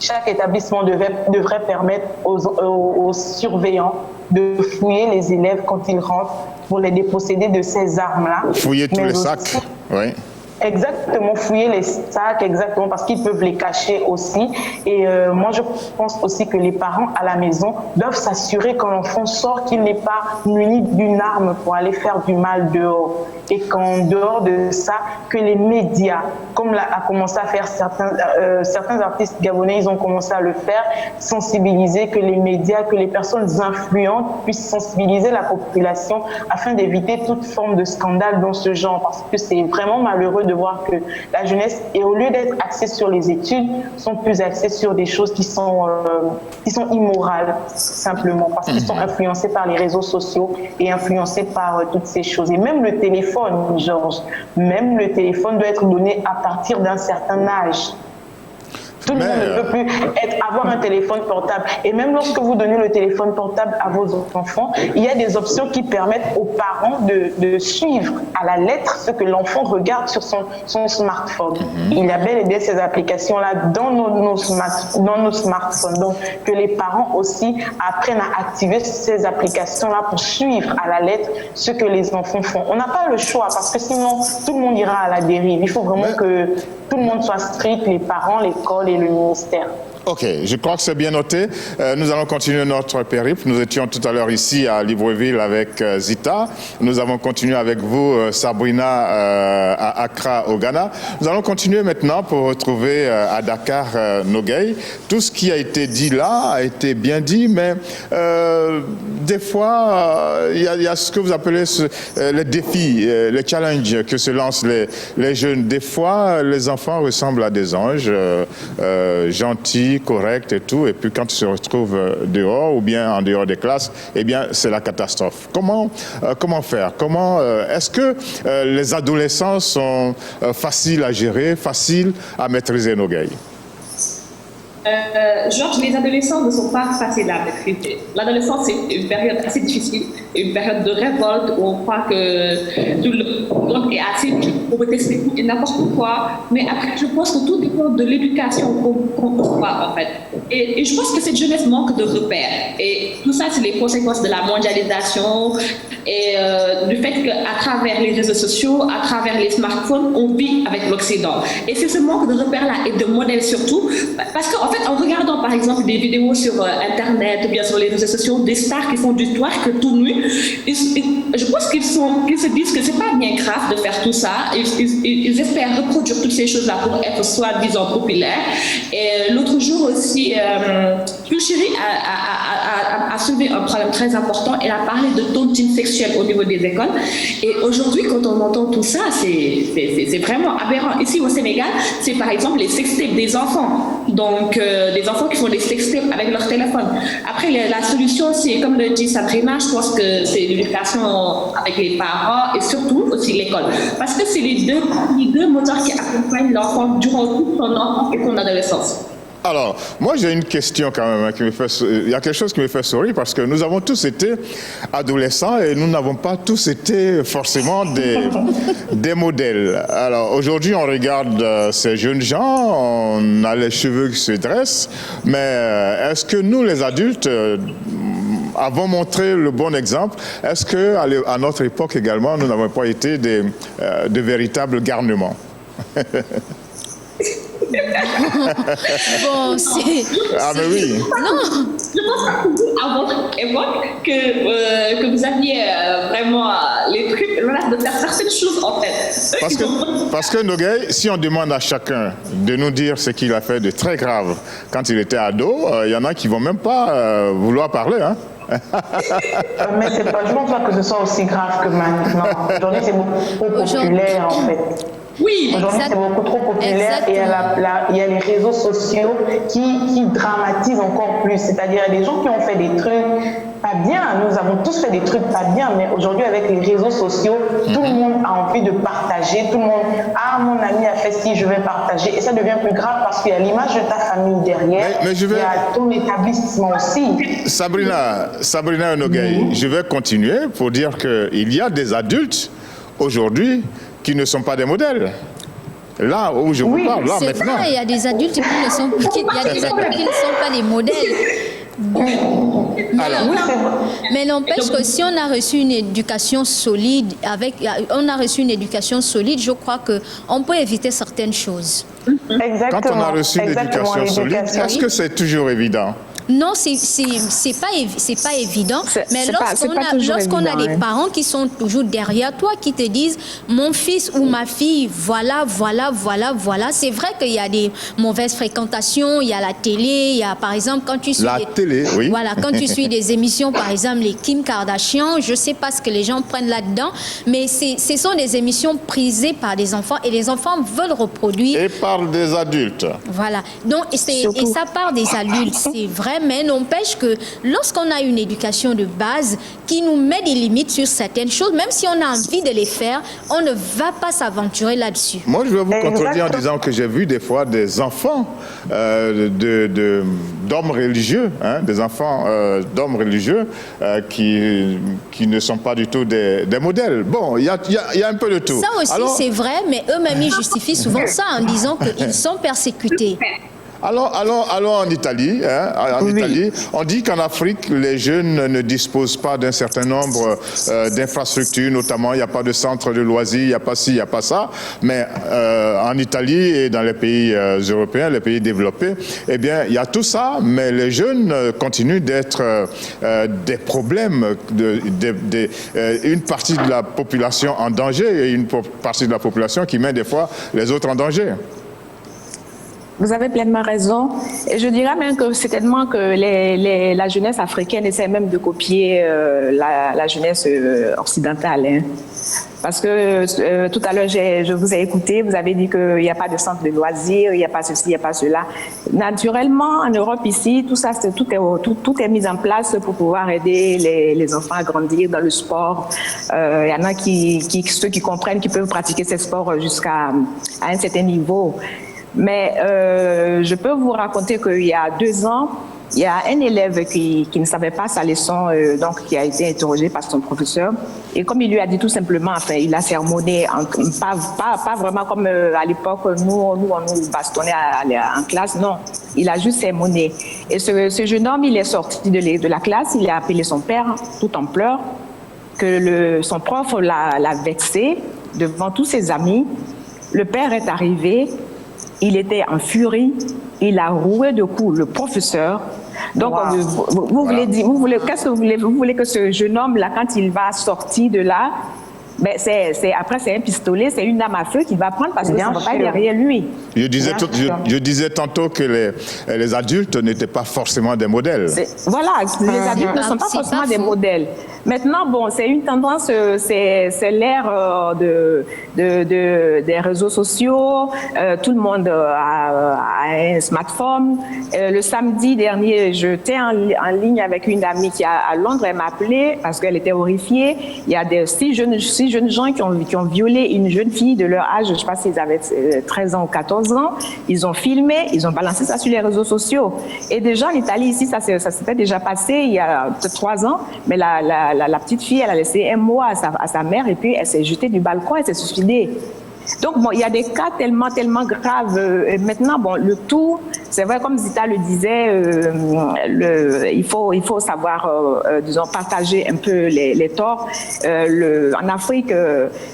Speaker 6: Chaque établissement devrait permettre aux surveillants de fouiller les élèves quand ils rentrent pour les déposséder de ces armes-là.
Speaker 1: Fouiller tous les sacs, oui.
Speaker 6: Exactement, fouiller les sacs, exactement, parce qu'ils peuvent les cacher aussi. Et moi, je pense aussi que les parents à la maison doivent s'assurer quand l'enfant sort qu'il n'est pas muni d'une arme pour aller faire du mal dehors. Et qu'en dehors de ça, que les médias, comme a commencé à faire certains artistes gabonais, ils ont commencé à le faire, sensibiliser, que les médias, que les personnes influentes puissent sensibiliser la population afin d'éviter toute forme de scandale dans ce genre, parce que c'est vraiment malheureux de voir que la jeunesse, et au lieu d'être axée sur les études, sont plus axés sur des choses qui sont immorales, simplement, parce qu'ils sont influencés par les réseaux sociaux et influencés par toutes ces choses. Et même le téléphone, Georges, même le téléphone doit être donné à partir d'un certain âge. Tout le monde ne peut plus avoir un téléphone portable. Et même lorsque vous donnez le téléphone portable à vos enfants, il y a des options qui permettent aux parents de suivre à la lettre ce que l'enfant regarde sur son smartphone. Il y a bel et bien ces applications-là dans nos smartphones. Donc, que les parents aussi apprennent à activer ces applications-là pour suivre à la lettre ce que les enfants font. On n'a pas le choix parce que sinon, tout le monde ira à la dérive. Il faut vraiment que tout le monde soit strict, les parents, l'école et le ministère.
Speaker 1: Ok, je crois que c'est bien noté. Nous allons continuer notre périple. Nous étions tout à l'heure ici à Libreville avec Zita. Nous avons continué avec vous, Sabrina, à Accra, au Ghana. Nous allons continuer maintenant pour retrouver à Dakar Nogueï. Tout ce qui a été dit là a été bien dit, mais des fois, il y a ce que vous appelez les défis, les challenges que se lancent les jeunes. Des fois, les enfants ressemblent à des anges, gentils, correct et tout, et puis quand ils se retrouvent dehors ou bien en dehors des classes, eh bien c'est la catastrophe. Comment faire? Est-ce que les adolescents sont faciles à gérer, faciles à maîtriser, Nogueï?
Speaker 3: Georges, les adolescents ne sont pas faciles à maîtriser. L'adolescence, c'est une période assez difficile, une période de révolte où on croit que tout le monde est assez pour protester n'importe quoi. Mais après, je pense que tout dépend de l'éducation qu'on reçoit, en fait. Et je pense que cette jeunesse manque de repères. Et tout ça, c'est les conséquences de la mondialisation et du fait qu'à travers les réseaux sociaux, à travers les smartphones, on vit avec l'Occident. Et c'est ce manque de repères-là et de modèles surtout Parce qu'en fait, en regardant par exemple des vidéos sur Internet ou bien sur les réseaux sociaux, des stars qui font du twerk tout nu, je pense qu'ils se disent que c'est pas bien grave de faire tout ça. Ils espèrent reproduire toutes ces choses-là pour être soi-disant populaires. Et l'autre jour aussi, Pulchéry a soulevé un problème très important. Elle a parlé de taunting sexuel au niveau des écoles. Et aujourd'hui, quand on entend tout ça, c'est vraiment aberrant. Ici au Sénégal, c'est par exemple les sextapes des enfants. Donc, des enfants qui font des sextapes avec leur téléphone. Après, la solution, c'est, comme le dit Sabrina, je pense que c'est l'éducation avec les parents et surtout aussi l'école. Parce que c'est les deux moteurs qui accompagnent l'enfant durant toute son enfance et son adolescence.
Speaker 1: Alors, moi j'ai une question quand même il y a quelque chose qui me fait sourire parce que nous avons tous été adolescents et nous n'avons pas tous été forcément des modèles. Alors aujourd'hui on regarde ces jeunes gens, on a les cheveux qui se dressent, mais est-ce que nous les adultes avons montré le bon exemple? Est-ce qu'à notre époque également nous n'avons pas été de véritables garnements?
Speaker 4: Bon, c'est...
Speaker 1: Ah mais oui.
Speaker 3: Non. Je pense à votre époque que vous aviez vraiment les trucs de faire certaines choses en fait.
Speaker 1: Parce que Nogueï, si on demande à chacun de nous dire ce qu'il a fait de très grave quand il était ado, il y en a qui vont même pas vouloir parler, hein.
Speaker 6: Mais je ne pense pas que ce soit aussi grave que maintenant. Aujourd'hui, c'est beaucoup populaire en fait.
Speaker 3: Oui,
Speaker 6: aujourd'hui, c'est beaucoup trop populaire et il y a les réseaux sociaux qui dramatisent encore plus. C'est-à-dire, il y a des gens qui ont fait des trucs pas bien. Nous avons tous fait des trucs pas bien, mais aujourd'hui, avec les réseaux sociaux, tout le monde a envie de partager. Tout le monde, mon ami a fait ci, je vais partager. Et ça devient plus grave parce qu'il y a l'image de ta famille derrière. Mais il y a ton établissement aussi.
Speaker 1: Sabrina Nogueï, je vais continuer pour dire qu'il y a des adultes aujourd'hui qui ne sont pas des modèles. Là où je vous parle, là
Speaker 4: c'est
Speaker 1: maintenant.
Speaker 4: Vrai, il y a des adultes qui ne sont pas des modèles. Bon. Mais n'empêche que si on a reçu une éducation solide, je crois qu'on peut éviter certaines choses.
Speaker 6: Exactement.
Speaker 1: Quand on a reçu une éducation solide, est-ce que c'est toujours évident?
Speaker 4: Non, c'est pas évident. Mais lorsqu'on a des parents qui sont toujours derrière toi, qui te disent mon fils ou ma fille, voilà. C'est vrai qu'il y a des mauvaises fréquentations, il y a la télé, il y a par exemple quand tu suis quand tu suis des émissions, par exemple les Kim Kardashian, je sais pas ce que les gens prennent là-dedans, mais ce sont des émissions prisées par des enfants et les enfants veulent reproduire.
Speaker 1: Et par des adultes.
Speaker 4: Voilà. Donc et ça part des adultes, c'est vrai. Mais n'empêche que lorsqu'on a une éducation de base qui nous met des limites sur certaines choses, même si on a envie de les faire, on ne va pas s'aventurer là-dessus.
Speaker 1: Moi, je vais vous contredire en disant que j'ai vu des fois des enfants d'hommes religieux, des enfants d'hommes religieux qui ne sont pas du tout des modèles. Bon, il y a un peu de tout.
Speaker 4: Ça aussi, c'est vrai, mais eux-mêmes, ils justifient souvent ça en disant qu'ils sont persécutés.
Speaker 1: Allons en Italie. Italie, on dit qu'en Afrique, les jeunes ne disposent pas d'un certain nombre d'infrastructures, notamment il n'y a pas de centre de loisirs, il n'y a pas ci, il n'y a pas ça. Mais en Italie et dans les pays européens, les pays développés, eh bien, il y a tout ça, mais les jeunes continuent d'être des problèmes, une partie de la population en danger et une partie de la population qui met des fois les autres en danger.
Speaker 2: Vous avez pleinement raison. Et je dirais même que certainement que la jeunesse africaine essaie même de copier la jeunesse occidentale. Parce que tout à l'heure, je vous ai écouté, vous avez dit qu'il n'y a pas de centre de loisirs, il n'y a pas ceci, il n'y a pas cela. Naturellement, en Europe ici, tout est mis en place pour pouvoir aider les enfants à grandir dans le sport. Il y en a ceux qui comprennent, qui peuvent pratiquer ces sports jusqu'à un certain niveau. Mais je peux vous raconter qu'il y a 2 ans, il y a un élève qui ne savait pas sa leçon, donc qui a été interrogé par son professeur. Et comme il lui a dit tout simplement, enfin, il a sermonné, pas vraiment comme à l'époque, nous on nous bastonnait en classe, non. Il a juste sermonné. Et ce jeune homme, il est sorti de la classe, il a appelé son père, tout en pleurs, que son prof l'a vexé devant tous ses amis. Le père est arrivé. il était en furie, il a roué de coups le professeur. Donc, vous voulez, qu'est-ce que vous voulez que ce jeune homme-là, quand il va sortir de là, ben après, c'est un pistolet, c'est une arme à feu qu'il va prendre parce que ça ne va pas derrière lui.
Speaker 1: Je disais tantôt que les adultes n'étaient pas forcément des modèles.
Speaker 2: Voilà, les adultes ne sont pas forcément des modèles. Maintenant, bon, c'est une tendance, c'est l'ère des réseaux sociaux. Tout le monde a un smartphone. Le samedi dernier, j'étais en ligne avec une amie qui est à Londres. Elle m'a appelée parce qu'elle était horrifiée. Il y a six jeunes gens qui ont violé une jeune fille de leur âge. Je ne sais pas s'ils avaient 13 ans ou 14 ans. Ils ont filmé, ils ont balancé ça sur les réseaux sociaux. Et déjà en Italie, ici, ça s'était déjà passé il y a peut-être 3 ans. Mais la petite fille, elle a laissé un mot à sa mère et puis elle s'est jetée du balcon, elle s'est suicidée. Donc, bon, il y a des cas tellement graves. Maintenant, bon, le tout, c'est vrai, comme Zita le disait, il faut savoir, disons, partager un peu les torts. En Afrique,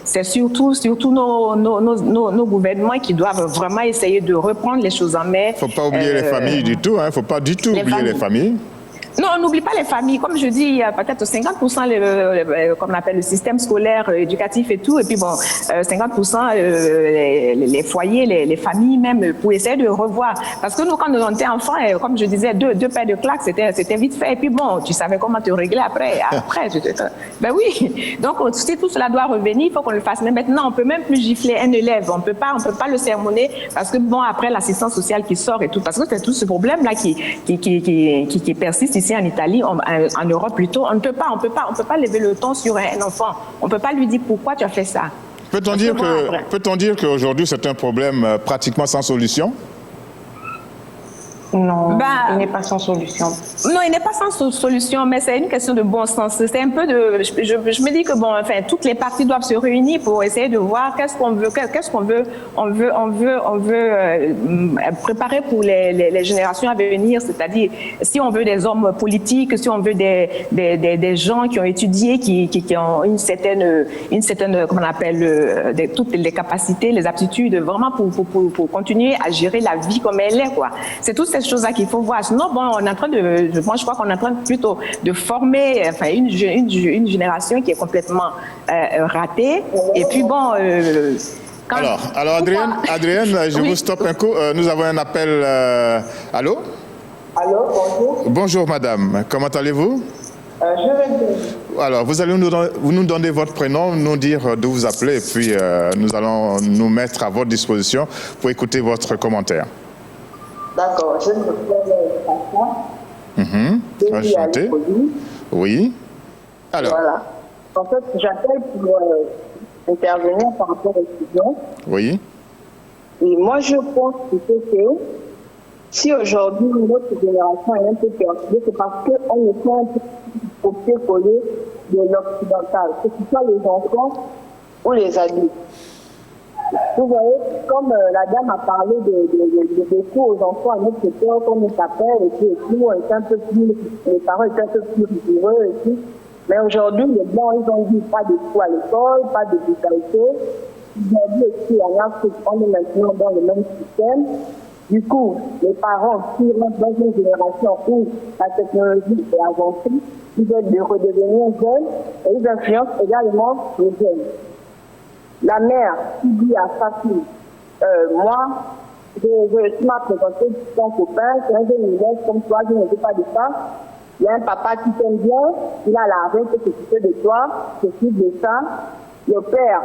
Speaker 2: c'est surtout nos gouvernements qui doivent vraiment essayer de reprendre les choses en main.
Speaker 1: Il ne faut pas oublier les familles du tout, hein. Il ne faut pas du tout oublier les familles.
Speaker 2: Non, on n'oublie pas les familles. Comme je dis, il y a peut-être 50% comme on appelle le système scolaire, éducatif et tout. Et puis bon, 50% les foyers, les familles même, pour essayer de revoir. Parce que nous, quand nous étions enfants, comme je disais, deux paires de claques, c'était vite fait. Et puis bon, tu savais comment te régler après. Ben oui. Donc, si tout cela doit revenir, il faut qu'on le fasse. Mais maintenant, on ne peut même plus gifler un élève. On peut pas le sermonner parce que bon, après, l'assistance sociale qui sort et tout. Parce que c'est tout ce problème-là qui persiste ici en Italie, en Europe plutôt, on ne peut pas lever le ton sur un enfant. On ne peut pas lui dire pourquoi tu as fait ça.
Speaker 1: Peut-on dire qu'aujourd'hui c'est un problème pratiquement sans solution?
Speaker 6: Non, il n'est pas sans solution.
Speaker 2: Non, il n'est pas sans solution, mais c'est une question de bon sens. C'est un peu de... Je me dis que bon, enfin, toutes les parties doivent se réunir pour essayer de voir qu'est-ce qu'on veut. On veut préparer pour les générations à venir, c'est-à-dire si on veut des hommes politiques, si on veut des gens qui ont étudié, qui ont une certaine comment on appelle, toutes les capacités, les aptitudes, vraiment pour continuer à gérer la vie comme elle est, quoi. C'est toutes ces choses-là qu'il faut voir. Sinon, bon, on est en train moi, je crois qu'on est en train plutôt de former, enfin, une génération qui est complètement ratée. Et puis, bon...
Speaker 1: Alors Adrienne, je vous stoppe un coup. Nous avons un appel. Allô?
Speaker 7: Allô, bonjour.
Speaker 1: Bonjour, madame. Comment allez-vous?
Speaker 7: Je vais bien.
Speaker 1: Alors, vous allez nous donner votre prénom, nous dire d'où vous appelez, et puis nous allons nous mettre à votre disposition pour écouter votre commentaire.
Speaker 7: D'accord, je me présente.
Speaker 1: Enchanté. Oui. Alors.
Speaker 7: Voilà. En fait, j'appelle pour intervenir par rapport aux étudiants.
Speaker 1: Oui.
Speaker 7: Et moi, je pense que si aujourd'hui notre génération est un peu perdue, c'est parce qu'on est un peu copier-coller de l'occidental, que ce soit les enfants ou les adultes. Vous voyez, comme la dame a parlé des cours aux enfants à notre époque, comme on s'appelle, et puis les parents étaient un peu plus rigoureux et tout. Mais aujourd'hui, les Blancs, ils ont dit pas de cours à l'école, pas de brutalité. Aujourd'hui aussi, en Afrique, on est maintenant dans le même système. Du coup, les parents qui rentrent dans une génération où la technologie est avancée, ils veulent de redevenir jeunes et ils influencent également les jeunes. La mère qui dit à sa fille, moi, je m'as présenté ton copain, c'est un jeune élève comme toi, je ne veux pas de ça. Il y a un papa qui t'aime bien, il a la reine qui s'occupe de toi, s'occupe de ça. Le père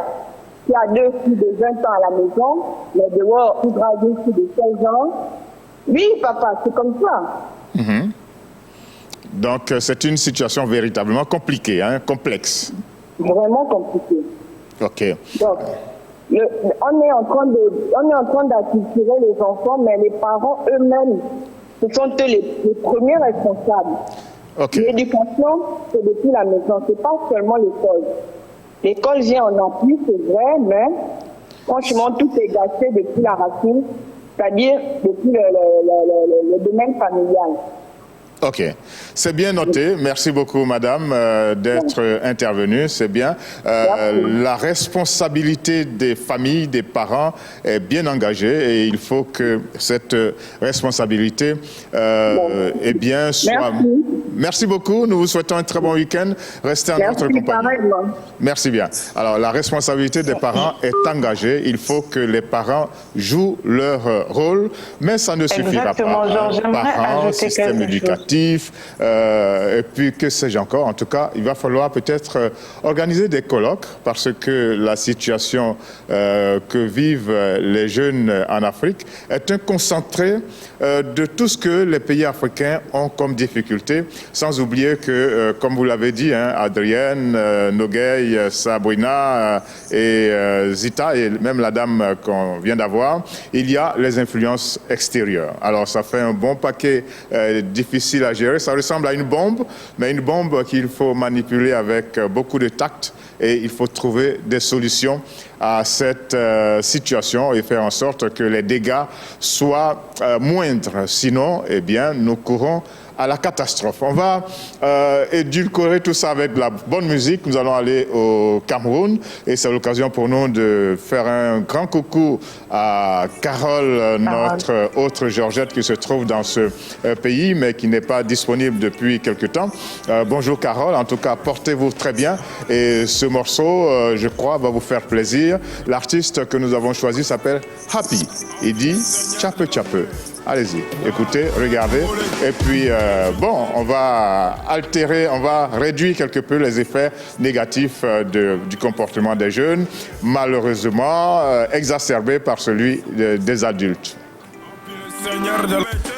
Speaker 7: qui a 2 filles de 20 ans à la maison, mais dehors, il drague une fille de 16 ans. Oui, papa, c'est comme ça.
Speaker 1: Donc, c'est une situation véritablement compliquée, hein, complexe.
Speaker 7: Vraiment compliquée.
Speaker 1: OK.
Speaker 7: Donc, on est en train d'acculturer les enfants, mais les parents eux-mêmes, ce sont eux les premiers responsables.
Speaker 1: Okay.
Speaker 7: L'éducation, c'est depuis la maison, c'est pas seulement l'école. L'école vient en appui, c'est vrai, mais franchement, tout est gâché depuis la racine, c'est-à-dire depuis le domaine familial.
Speaker 1: Ok, c'est bien noté. Merci beaucoup, madame, d'être intervenue. C'est bien. La responsabilité des familles, des parents est bien engagée et il faut que cette responsabilité eh bien, soit... Merci beaucoup. Nous vous souhaitons un très bon week-end. Restez en notre compagnie. Merci bien. Alors, la responsabilité des parents est engagée. Il faut que les parents jouent leur rôle, mais ça ne suffira pas. Parents, système éducatif, et puis que sais-je encore. En tout cas, il va falloir peut-être organiser des colloques parce que la situation que vivent les jeunes en Afrique est un concentré de tout ce que les pays africains ont comme difficulté. Sans oublier que, comme vous l'avez dit, hein, Adrienne, Nogueil, Sabrina et Zita, et même la dame qu'on vient d'avoir, il y a les influences extérieures. Alors, ça fait un bon paquet difficile à gérer. Ça ressemble à une bombe, mais une bombe qu'il faut manipuler avec beaucoup de tact. Et il faut trouver des solutions à cette situation et faire en sorte que les dégâts soient moindres. Sinon, eh bien, nous courons à la catastrophe. On va édulcorer tout ça avec de la bonne musique. Nous allons aller au Cameroun et c'est l'occasion pour nous de faire un grand coucou à Carole, notre autre Georgette qui se trouve dans ce pays mais qui n'est pas disponible depuis quelque temps. Bonjour Carole, en tout cas portez-vous très bien et ce morceau, je crois, va vous faire plaisir. L'artiste que nous avons choisi s'appelle Happy. Il dit Tchape Tchape. Allez-y, écoutez, regardez. Et puis, bon, on va altérer, on va réduire quelque peu les effets négatifs du comportement des jeunes, malheureusement exacerbés par celui des adultes.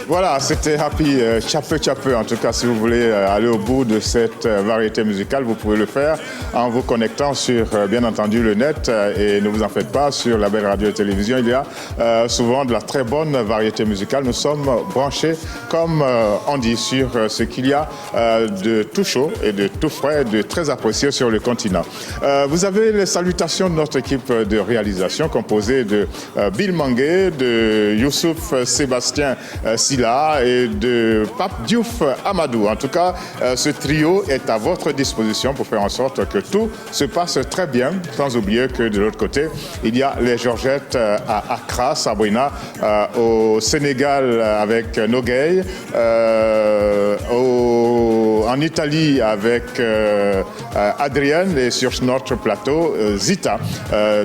Speaker 1: Voilà, c'était Happy Tchape Tchape. En tout cas, si vous voulez aller au bout de cette variété musicale, vous pouvez le faire en vous connectant sur, bien entendu, le net. Et ne vous en faites pas, sur la belle radio et télévision, il y a souvent de la très bonne variété musicale. Nous sommes branchés, comme on dit, sur ce qu'il y a de tout chaud et de tout frais, de très apprécié sur le continent. Vous avez les salutations de notre équipe de réalisation composée de Bill Mangué, de Youssouf Sébastien Silla et de Pape Diouf Amadou. En tout cas, ce trio est à votre disposition pour faire en sorte que tout se passe très bien, sans oublier que de l'autre côté, il y a les Georgettes à Accra, Sabrina, au Sénégal avec Nogueil, en Italie avec Adrienne et sur notre plateau, Zita.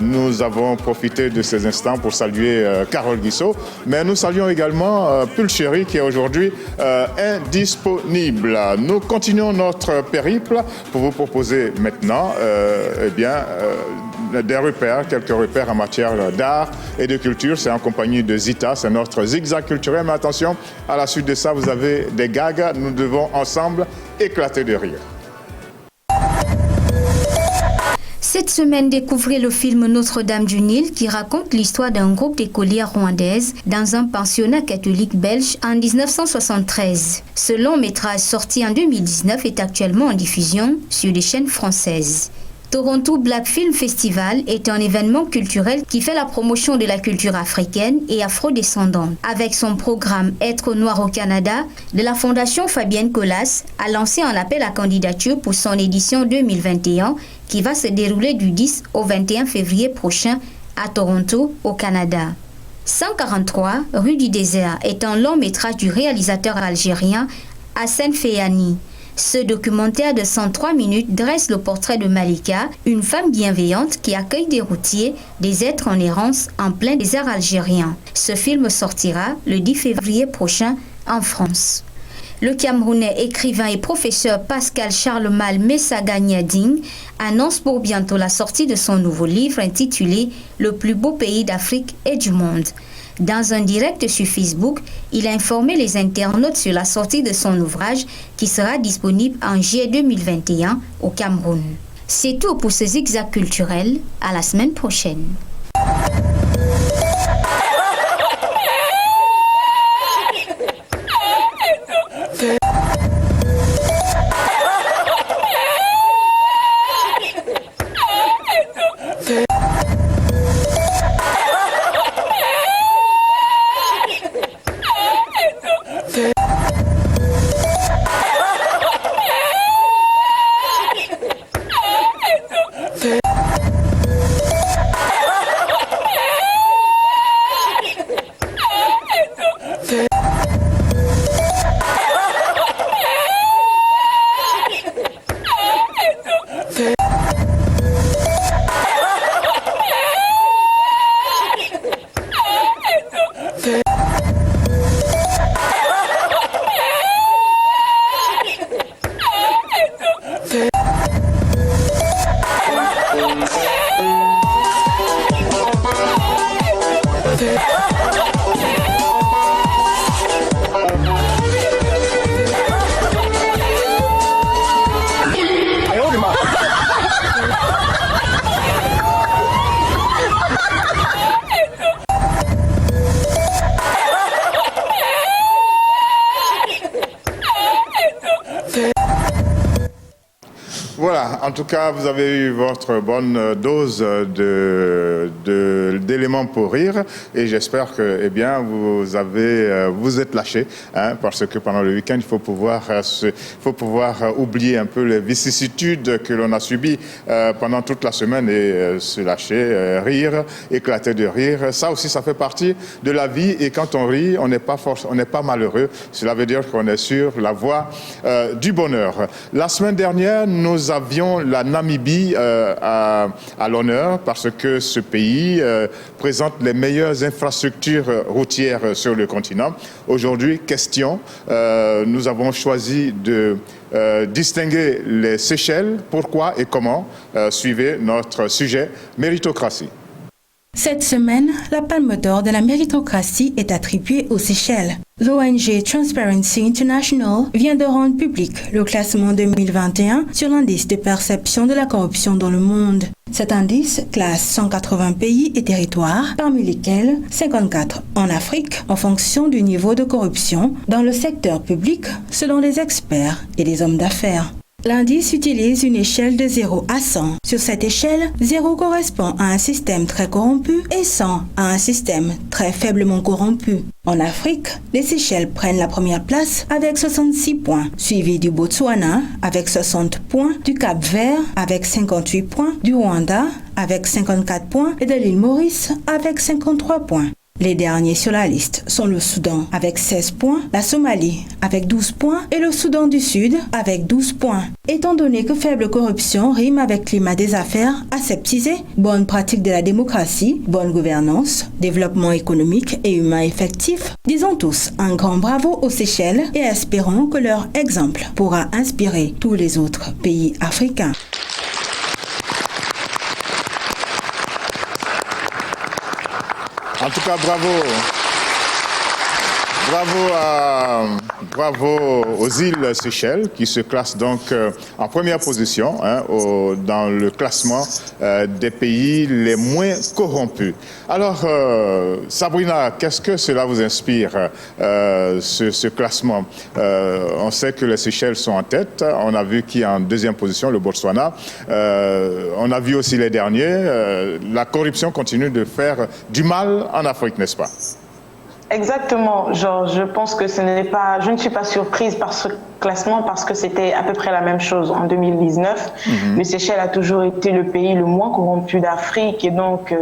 Speaker 1: Nous avons profité de ces instants pour saluer Carole Guissot, mais nous saluons également Pulchéry qui est aujourd'hui indisponible. Nous continuons notre périple pour vous proposer maintenant eh bien, des repères, quelques repères en matière d'art et de culture. C'est en compagnie de Zita, c'est notre zigzag culturel. Mais attention, à la suite de ça, vous avez des gags. Nous devons ensemble éclater de rire.
Speaker 4: Cette semaine, découvrez le film Notre-Dame du Nil qui raconte l'histoire d'un groupe d'écolières rwandaises dans un pensionnat catholique belge en 1973. Ce long métrage sorti en 2019 est actuellement en diffusion sur des chaînes françaises. Toronto Black Film Festival est un événement culturel qui fait la promotion de la culture africaine et afro-descendante. Avec son programme Être noir au Canada, de la Fondation Fabienne Colas a lancé un appel à candidature pour son édition 2021 qui va se dérouler du 10 au 21 février prochain à Toronto, au Canada. 143 rue du Désert est un long métrage du réalisateur algérien Hassan Feyani. Ce documentaire de 103 minutes dresse le portrait de Malika, une femme bienveillante qui accueille des routiers, des êtres en errance en plein désert algérien. Ce film sortira le 10 février prochain en France. Le Camerounais écrivain et professeur Pascal Charles-Mal Messaga Niading annonce pour bientôt la sortie de son nouveau livre intitulé « Le plus beau pays d'Afrique et du monde ». Dans un direct sur Facebook, il a informé les internautes sur la sortie de son ouvrage qui sera disponible en juillet 2021 au Cameroun. C'est tout pour ce zigzag culturel. À la semaine prochaine.
Speaker 1: Voilà, en tout cas, vous avez eu votre bonne dose d'éléments pour rire et j'espère que, eh bien, vous êtes lâchés, hein, parce que pendant le week-end, il faut pouvoir oublier un peu les vicissitudes que l'on a subies pendant toute la semaine et se lâcher, rire, éclater de rire. Ça aussi, ça fait partie de la vie et quand on rit, on n'est pas malheureux. Cela veut dire qu'on est sur la voie du bonheur. La semaine dernière, nous avions la Namibie à l'honneur parce que ce pays présente les meilleures infrastructures routières sur le continent. Aujourd'hui, question, nous avons choisi de distinguer les Seychelles. Pourquoi et comment? Suivez notre sujet méritocratie.
Speaker 5: Cette semaine, la Palme d'Or de la méritocratie est attribuée aux Seychelles. L'ONG Transparency International vient de rendre public le classement 2021 sur l'indice de perception de la corruption dans le monde. Cet indice classe 180 pays et territoires, parmi lesquels 54 en Afrique, en fonction du niveau de corruption dans le secteur public, selon les experts et les hommes d'affaires. L'indice utilise une échelle de 0 à 100. Sur cette échelle, 0 correspond à un système très corrompu et 100 à un système très faiblement corrompu. En Afrique, les Seychelles prennent la première place avec 66 points, suivi du Botswana avec 60 points, du Cap-Vert avec 58 points, du Rwanda avec 54 points et de l'île Maurice avec 53 points. Les derniers sur la liste sont le Soudan avec 16 points, la Somalie avec 12 points et le Soudan du Sud avec 12 points. Étant donné que faible corruption rime avec climat des affaires aseptisé, bonne pratique de la démocratie, bonne gouvernance, développement économique et humain effectif, disons tous un grand bravo aux Seychelles et espérons que leur exemple pourra inspirer tous les autres pays africains.
Speaker 1: En tout cas, bravo aux îles Seychelles qui se classent donc en première position dans le classement des pays les moins corrompus. Alors, Sabrina, qu'est-ce que cela vous inspire, ce classement? On sait que les Seychelles sont en tête. On a vu qui est en deuxième position, le Botswana. On a vu aussi les derniers. La corruption continue de faire du mal en Afrique, n'est-ce pas?
Speaker 6: Exactement, genre, je pense que je ne suis pas surprise par ce classement parce que c'était à peu près la même chose en 2019. Le Seychelles a toujours été le pays le moins corrompu d'Afrique et donc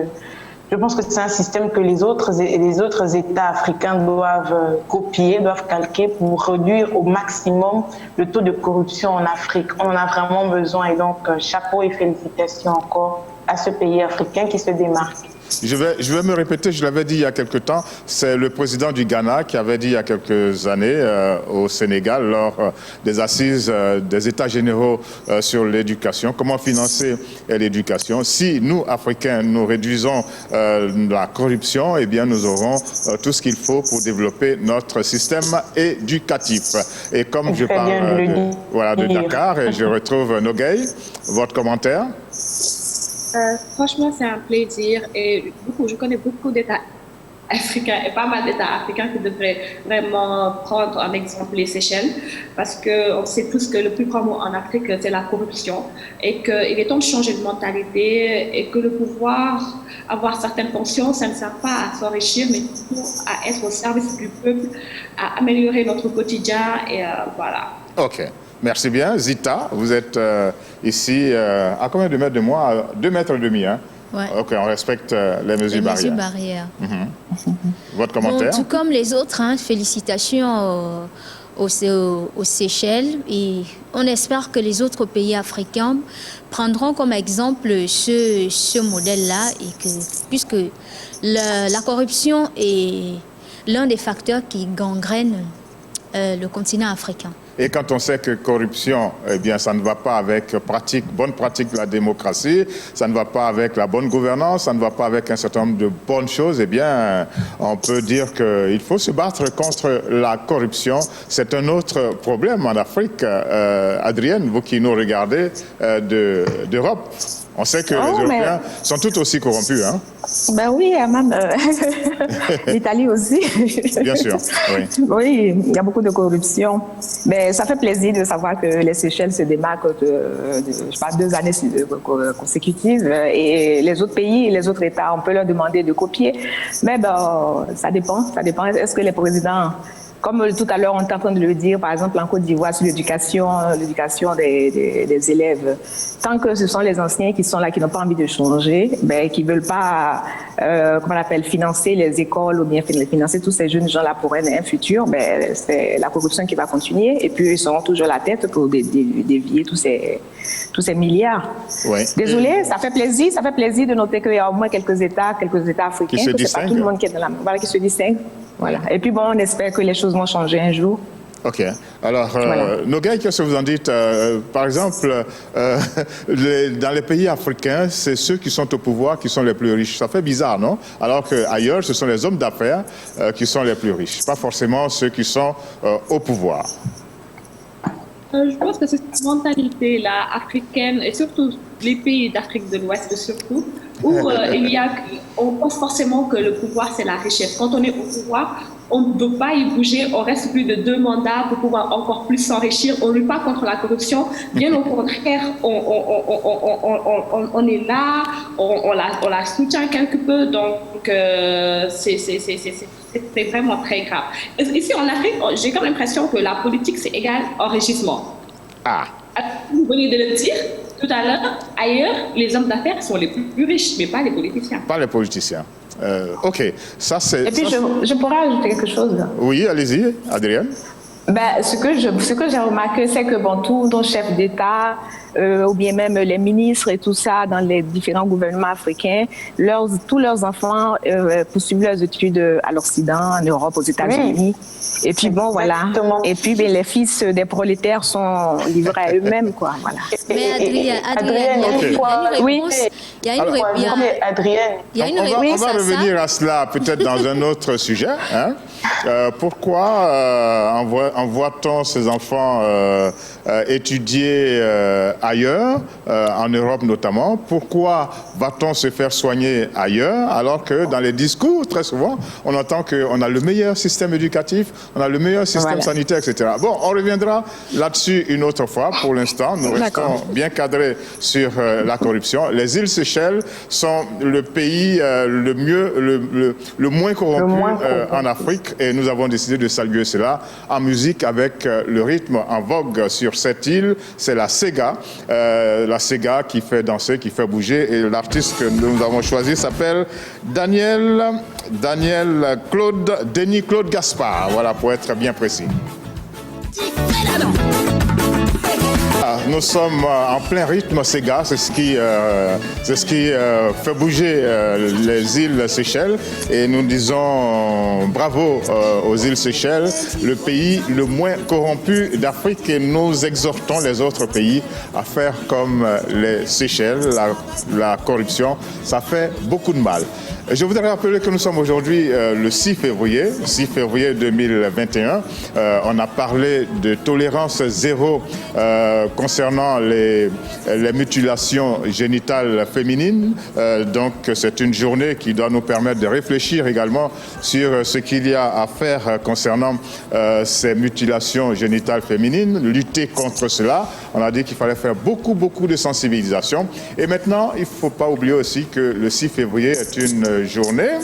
Speaker 6: je pense que c'est un système que les autres États africains doivent copier, doivent calquer pour réduire au maximum le taux de corruption en Afrique. On en a vraiment besoin et donc chapeau et félicitations encore à ce pays africain qui se démarque.
Speaker 1: Je vais me répéter, je l'avais dit il y a quelque temps, c'est le président du Ghana qui avait dit il y a quelques années au Sénégal lors des assises des États généraux sur l'éducation, comment financer l'éducation. Si nous, Africains, nous réduisons la corruption, eh bien nous aurons tout ce qu'il faut pour développer notre système éducatif. Et comme je parle de Dakar, et je retrouve Nogueï, votre commentaire?
Speaker 3: Franchement, c'est un plaisir et je connais beaucoup d'États africains et pas mal d'États africains qui devraient vraiment prendre en exemple les Seychelles parce qu'on sait tous que le plus grand mot en Afrique, c'est la corruption et qu'il est temps de changer de mentalité et que le pouvoir, avoir certaines fonctions, ça ne sert pas à s'enrichir mais plutôt à être au service du peuple, à améliorer notre quotidien et voilà.
Speaker 1: Ok. Merci bien. Zita, vous êtes ici à combien de mètres de moi? À 2,5 mètres, hein?
Speaker 4: Ouais.
Speaker 1: Ok, on respecte les mesures barrières. Votre commentaire?
Speaker 4: Bon, tout comme les autres, félicitations aux Seychelles et on espère que les autres pays africains prendront comme exemple ce modèle-là et que puisque la corruption est l'un des facteurs qui gangrène le continent africain.
Speaker 1: Et quand on sait que corruption, eh bien, ça ne va pas avec bonne pratique de la démocratie, ça ne va pas avec la bonne gouvernance, ça ne va pas avec un certain nombre de bonnes choses, eh bien, on peut dire qu'il faut se battre contre la corruption. C'est un autre problème en Afrique. Adrienne, vous qui nous regardez d'Europe. On sait que les Européens sont tout aussi corrompus. Hein?
Speaker 2: Ben oui, même l'Italie aussi.
Speaker 1: Bien sûr, oui.
Speaker 2: Oui, il y a beaucoup de corruption. Mais ça fait plaisir de savoir que les Seychelles se démarquent je sais pas, 2 années consécutives. Et les autres pays, les autres États, on peut leur demander de copier. Mais ça dépend. Est-ce que les présidents... Comme tout à l'heure, on est en train de le dire, par exemple, en Côte d'Ivoire, sur l'éducation des élèves. Tant que ce sont les anciens qui sont là, qui n'ont pas envie de changer, qui ne veulent pas, financer les écoles ou bien financer tous ces jeunes gens-là pour un futur, c'est la corruption qui va continuer. Et puis, ils seront toujours la tête pour dévier tous ces milliards.
Speaker 1: Ouais.
Speaker 2: Désolé, ça fait plaisir de noter qu'il y a au moins quelques États africains, que c'est pas tout le monde qui est dans la... Voilà, qui se distingue. Voilà. Et puis on espère que les choses vont changer un jour.
Speaker 1: OK. Alors, Nogueï, qu'est-ce que vous en dites? Par exemple, dans les pays africains, c'est ceux qui sont au pouvoir qui sont les plus riches. Ça fait bizarre, non? Alors qu'ailleurs, ce sont les hommes d'affaires qui sont les plus riches, pas forcément ceux qui sont au pouvoir.
Speaker 3: Je pense que cette mentalité-là africaine, et surtout les pays d'Afrique de l'Ouest surtout, où on pense forcément que le pouvoir c'est la richesse. Quand on est au pouvoir, on ne peut pas y bouger, on reste plus de 2 mandats pour pouvoir encore plus s'enrichir. On ne lutte pas contre la corruption, bien au contraire, on est là, on la soutient quelque peu, donc c'est vraiment très grave. Ici en Afrique, j'ai comme l'impression que la politique c'est égal enrichissement. Vous venez de le dire tout à l'heure, ailleurs, les hommes d'affaires sont les plus riches, mais pas les politiciens.
Speaker 1: Pas les politiciens. OK. Ça, c'est...
Speaker 2: Et puis, je pourrais ajouter quelque chose.
Speaker 1: Oui, allez-y, Adrienne.
Speaker 2: Ce que j'ai remarqué, c'est que tous nos chefs d'État, ou bien même les ministres et tout ça, dans les différents gouvernements africains, tous leurs enfants poursuivent leurs études à l'Occident, en Europe, aux États-Unis. Oui. Et puis voilà. Et puis les fils des prolétaires sont livrés à eux-mêmes, quoi. Voilà.
Speaker 4: Mais Adrienne, il y a une réponse.
Speaker 1: On va revenir à cela peut-être dans un autre sujet. Hein? Pourquoi envoie-t-on ces enfants étudier ailleurs, en Europe notamment? Pourquoi va-t-on se faire soigner ailleurs alors que dans les discours, très souvent, on entend qu'on a le meilleur système éducatif, on a le meilleur système sanitaire, etc. Bon, on reviendra là-dessus une autre fois. Pour l'instant, nous restons bien cadrés sur la corruption. Les îles Seychelles sont le pays le moins corrompu en Afrique et nous avons décidé de saluer cela en musique avec le rythme en vogue sur cette île. C'est la Sega. La Sega qui fait danser, qui fait bouger. Et l'artiste que nous avons choisi s'appelle Denis Claude Gaspard. Voilà, pour être bien précis. Nous sommes en plein rythme Sega, c'est ce qui fait bouger les îles Seychelles et nous disons bravo aux îles Seychelles, le pays le moins corrompu d'Afrique, et nous exhortons les autres pays à faire comme les Seychelles. La corruption, ça fait beaucoup de mal. Je voudrais rappeler que nous sommes aujourd'hui le 6 février 2021. On a parlé de tolérance zéro concernant les mutilations génitales féminines. Donc c'est une journée qui doit nous permettre de réfléchir également sur ce qu'il y a à faire concernant ces mutilations génitales féminines, lutter contre cela. On a dit qu'il fallait faire beaucoup de sensibilisation. Et maintenant, il ne faut pas oublier aussi que le 6 février est une journée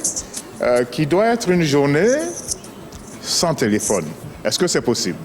Speaker 1: qui doit être une journée sans téléphone. Est-ce que c'est possible?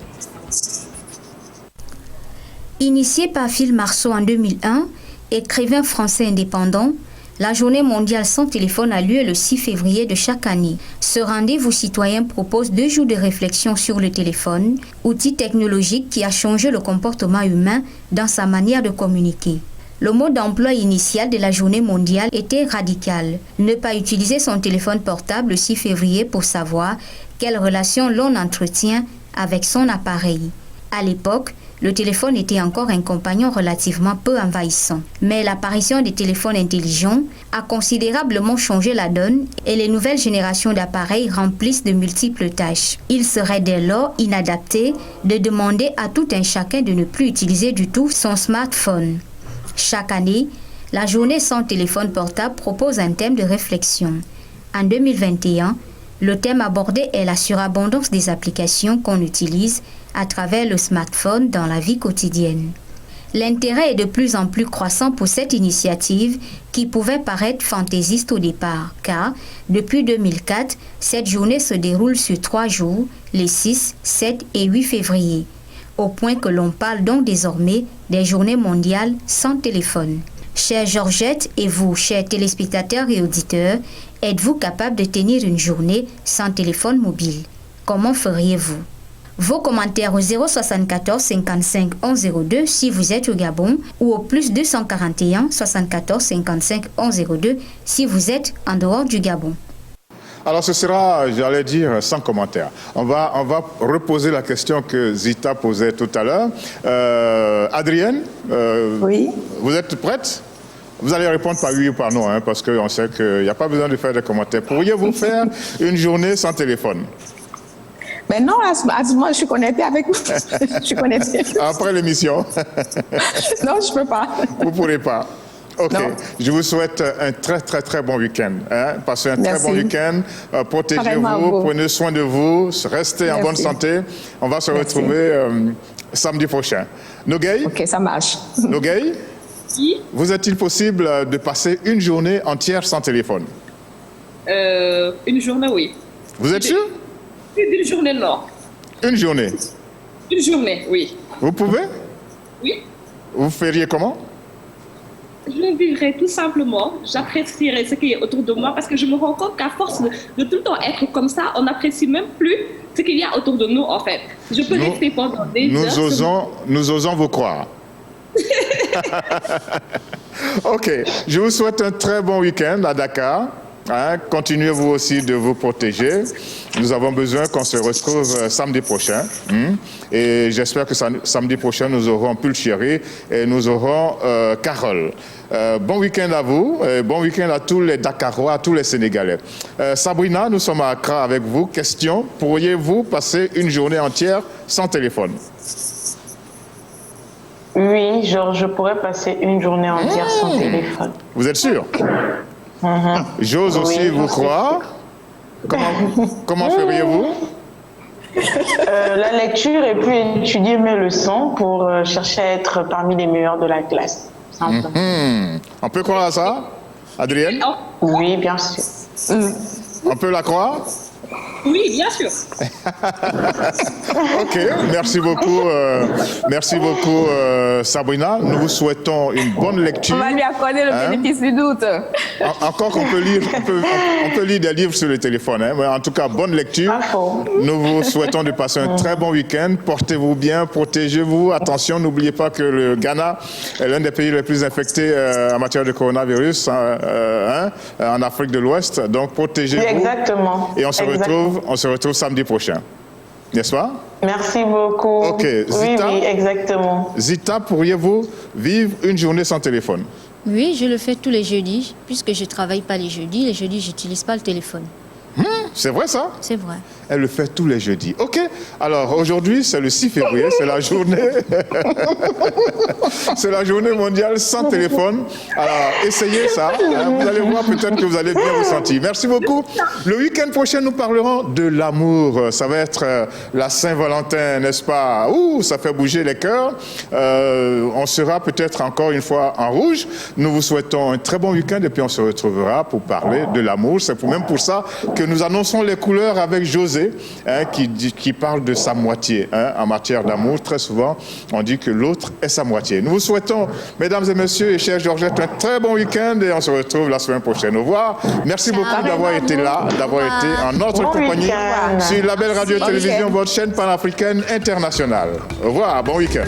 Speaker 4: Initiée par Phil Marceau en 2001, écrivain français indépendant, la journée mondiale sans téléphone a lieu le 6 février de chaque année. Ce rendez-vous citoyen propose 2 jours de réflexion sur le téléphone, outil technologique qui a changé le comportement humain dans sa manière de communiquer. Le mot d'emploi initial de la journée mondiale était radical. Ne pas utiliser son téléphone portable le 6 février pour savoir quelle relation l'on entretient avec son appareil. À l'époque, le téléphone était encore un compagnon relativement peu envahissant. Mais l'apparition des téléphones intelligents a considérablement changé la donne et les nouvelles générations d'appareils remplissent de multiples tâches. Il serait dès lors inadapté de demander à tout un chacun de ne plus utiliser du tout son smartphone. Chaque année, La journée sans téléphone portable propose un thème de réflexion. En 2021, le thème abordé est la surabondance des applications qu'on utilise à travers le smartphone dans la vie quotidienne. L'intérêt est de plus en plus croissant pour cette initiative qui pouvait paraître fantaisiste au départ, car depuis 2004, cette journée se déroule sur 3 jours, les 6, 7 et 8 février, au point que l'on parle donc désormais des journées mondiales sans téléphone. Chère Georgette et vous, chers téléspectateurs et auditeurs, êtes-vous capable de tenir une journée sans téléphone mobile? Comment feriez-vous? Vos commentaires au 074 55 11 02 si vous êtes au Gabon ou au plus 241 74 55 11 02 si vous êtes en dehors du Gabon.
Speaker 1: Alors ce sera, j'allais dire, sans commentaire. On va reposer la question que Zita posait tout à l'heure. Adrienne,
Speaker 6: Oui.
Speaker 1: vous êtes prête? Vous allez répondre par oui ou par non, hein, parce qu'on sait qu'il n'y a pas besoin de faire des commentaires. Pourriez-vous faire une journée sans téléphone?
Speaker 2: Mais non, moi, je suis connectée avec vous. Je suis connectée.
Speaker 1: Après l'émission?
Speaker 2: Non, je ne peux pas.
Speaker 1: Vous ne pourrez pas. OK.
Speaker 2: Non.
Speaker 1: Je vous souhaite un très, très, très bon week-end. Hein? Passez un très bon week-end. Protégez-vous, prenez soin de vous, restez en bonne santé. On va se retrouver samedi prochain. Nogueï?
Speaker 2: OK, ça marche.
Speaker 1: Nogueï?
Speaker 3: Oui.
Speaker 1: Vous est-il possible de passer une journée entière sans téléphone?
Speaker 3: Une journée, oui.
Speaker 1: Vous êtes sûr?
Speaker 3: Une journée, non.
Speaker 1: Une journée?
Speaker 3: Une journée, oui.
Speaker 1: Vous pouvez?
Speaker 3: Oui.
Speaker 1: Vous feriez comment?
Speaker 3: Je vivrai tout simplement, j'apprécierai ce qui est autour de moi parce que je me rends compte qu'à force de tout le temps être comme ça, on n'apprécie même plus ce qu'il y a autour de nous en fait. Je peux rester pendant des heures.
Speaker 1: Nous osons vous croire. OK. Je vous souhaite un très bon week-end à Dakar. Hein, continuez vous aussi de vous protéger. Nous avons besoin qu'on se retrouve samedi prochain. Et j'espère que samedi prochain, nous aurons Pulchéry et nous aurons Carole. Bon week-end à vous, bon week-end à tous les Dakarois, à tous les Sénégalais. Sabrina, nous sommes à Accra avec vous. Question, pourriez-vous passer une journée entière sans téléphone?
Speaker 6: Oui, genre, je pourrais passer une journée entière sans téléphone.
Speaker 1: Vous êtes sûr? J'ose aussi vous croire. Comment feriez-vous?
Speaker 6: La lecture et puis étudier mes leçons pour chercher à être parmi les meilleurs de la classe. Simplement.
Speaker 1: On peut croire à ça, Adrienne?
Speaker 6: Oui, bien sûr.
Speaker 1: On peut la croire?
Speaker 3: Oui, bien sûr.
Speaker 1: OK, merci beaucoup Sabrina. Nous vous souhaitons une bonne lecture.
Speaker 2: On va lui accorder le bénéfice du doute.
Speaker 1: Encore qu'on peut lire, on peut lire des livres sur le téléphone. Hein, mais en tout cas, bonne lecture. Nous vous souhaitons de passer un très bon week-end. Portez-vous bien, protégez-vous. Attention, n'oubliez pas que le Ghana est l'un des pays les plus infectés en matière de coronavirus en Afrique de l'Ouest. Donc, protégez-vous.
Speaker 6: Exactement.
Speaker 1: Et on se retrouve samedi prochain. N'est-ce pas?
Speaker 6: Merci beaucoup.
Speaker 1: OK. Zita,
Speaker 6: oui, exactement.
Speaker 1: Zita, pourriez-vous vivre une journée sans téléphone?
Speaker 4: Oui, je le fais tous les jeudis, puisque je ne travaille pas les jeudis. Les jeudis, je n'utilise pas le téléphone.
Speaker 1: C'est vrai ça?
Speaker 4: C'est vrai.
Speaker 1: Elle le fait tous les jeudis. OK. Alors aujourd'hui, c'est le 6 février, c'est la journée c'est la journée mondiale sans téléphone. Alors essayez ça. Vous allez voir, peut-être que vous allez bien vous sentir. Merci beaucoup. Le week-end prochain, nous parlerons de l'amour. Ça va être la Saint-Valentin, n'est-ce pas? Ouh, ça fait bouger les cœurs. On sera peut-être encore une fois en rouge. Nous vous souhaitons un très bon week-end et puis on se retrouvera pour parler de l'amour. C'est même pour ça que nous annonçons les couleurs avec José. Qui parle de sa moitié. En matière d'amour, très souvent, on dit que l'autre est sa moitié. Nous vous souhaitons, mesdames et messieurs et chère Georgette, un très bon week-end et on se retrouve la semaine prochaine. Au revoir. Merci beaucoup d'avoir été là, d'avoir été en notre compagnie sur la belle radio-télévision, votre chaîne panafricaine internationale. Au revoir, bon week-end.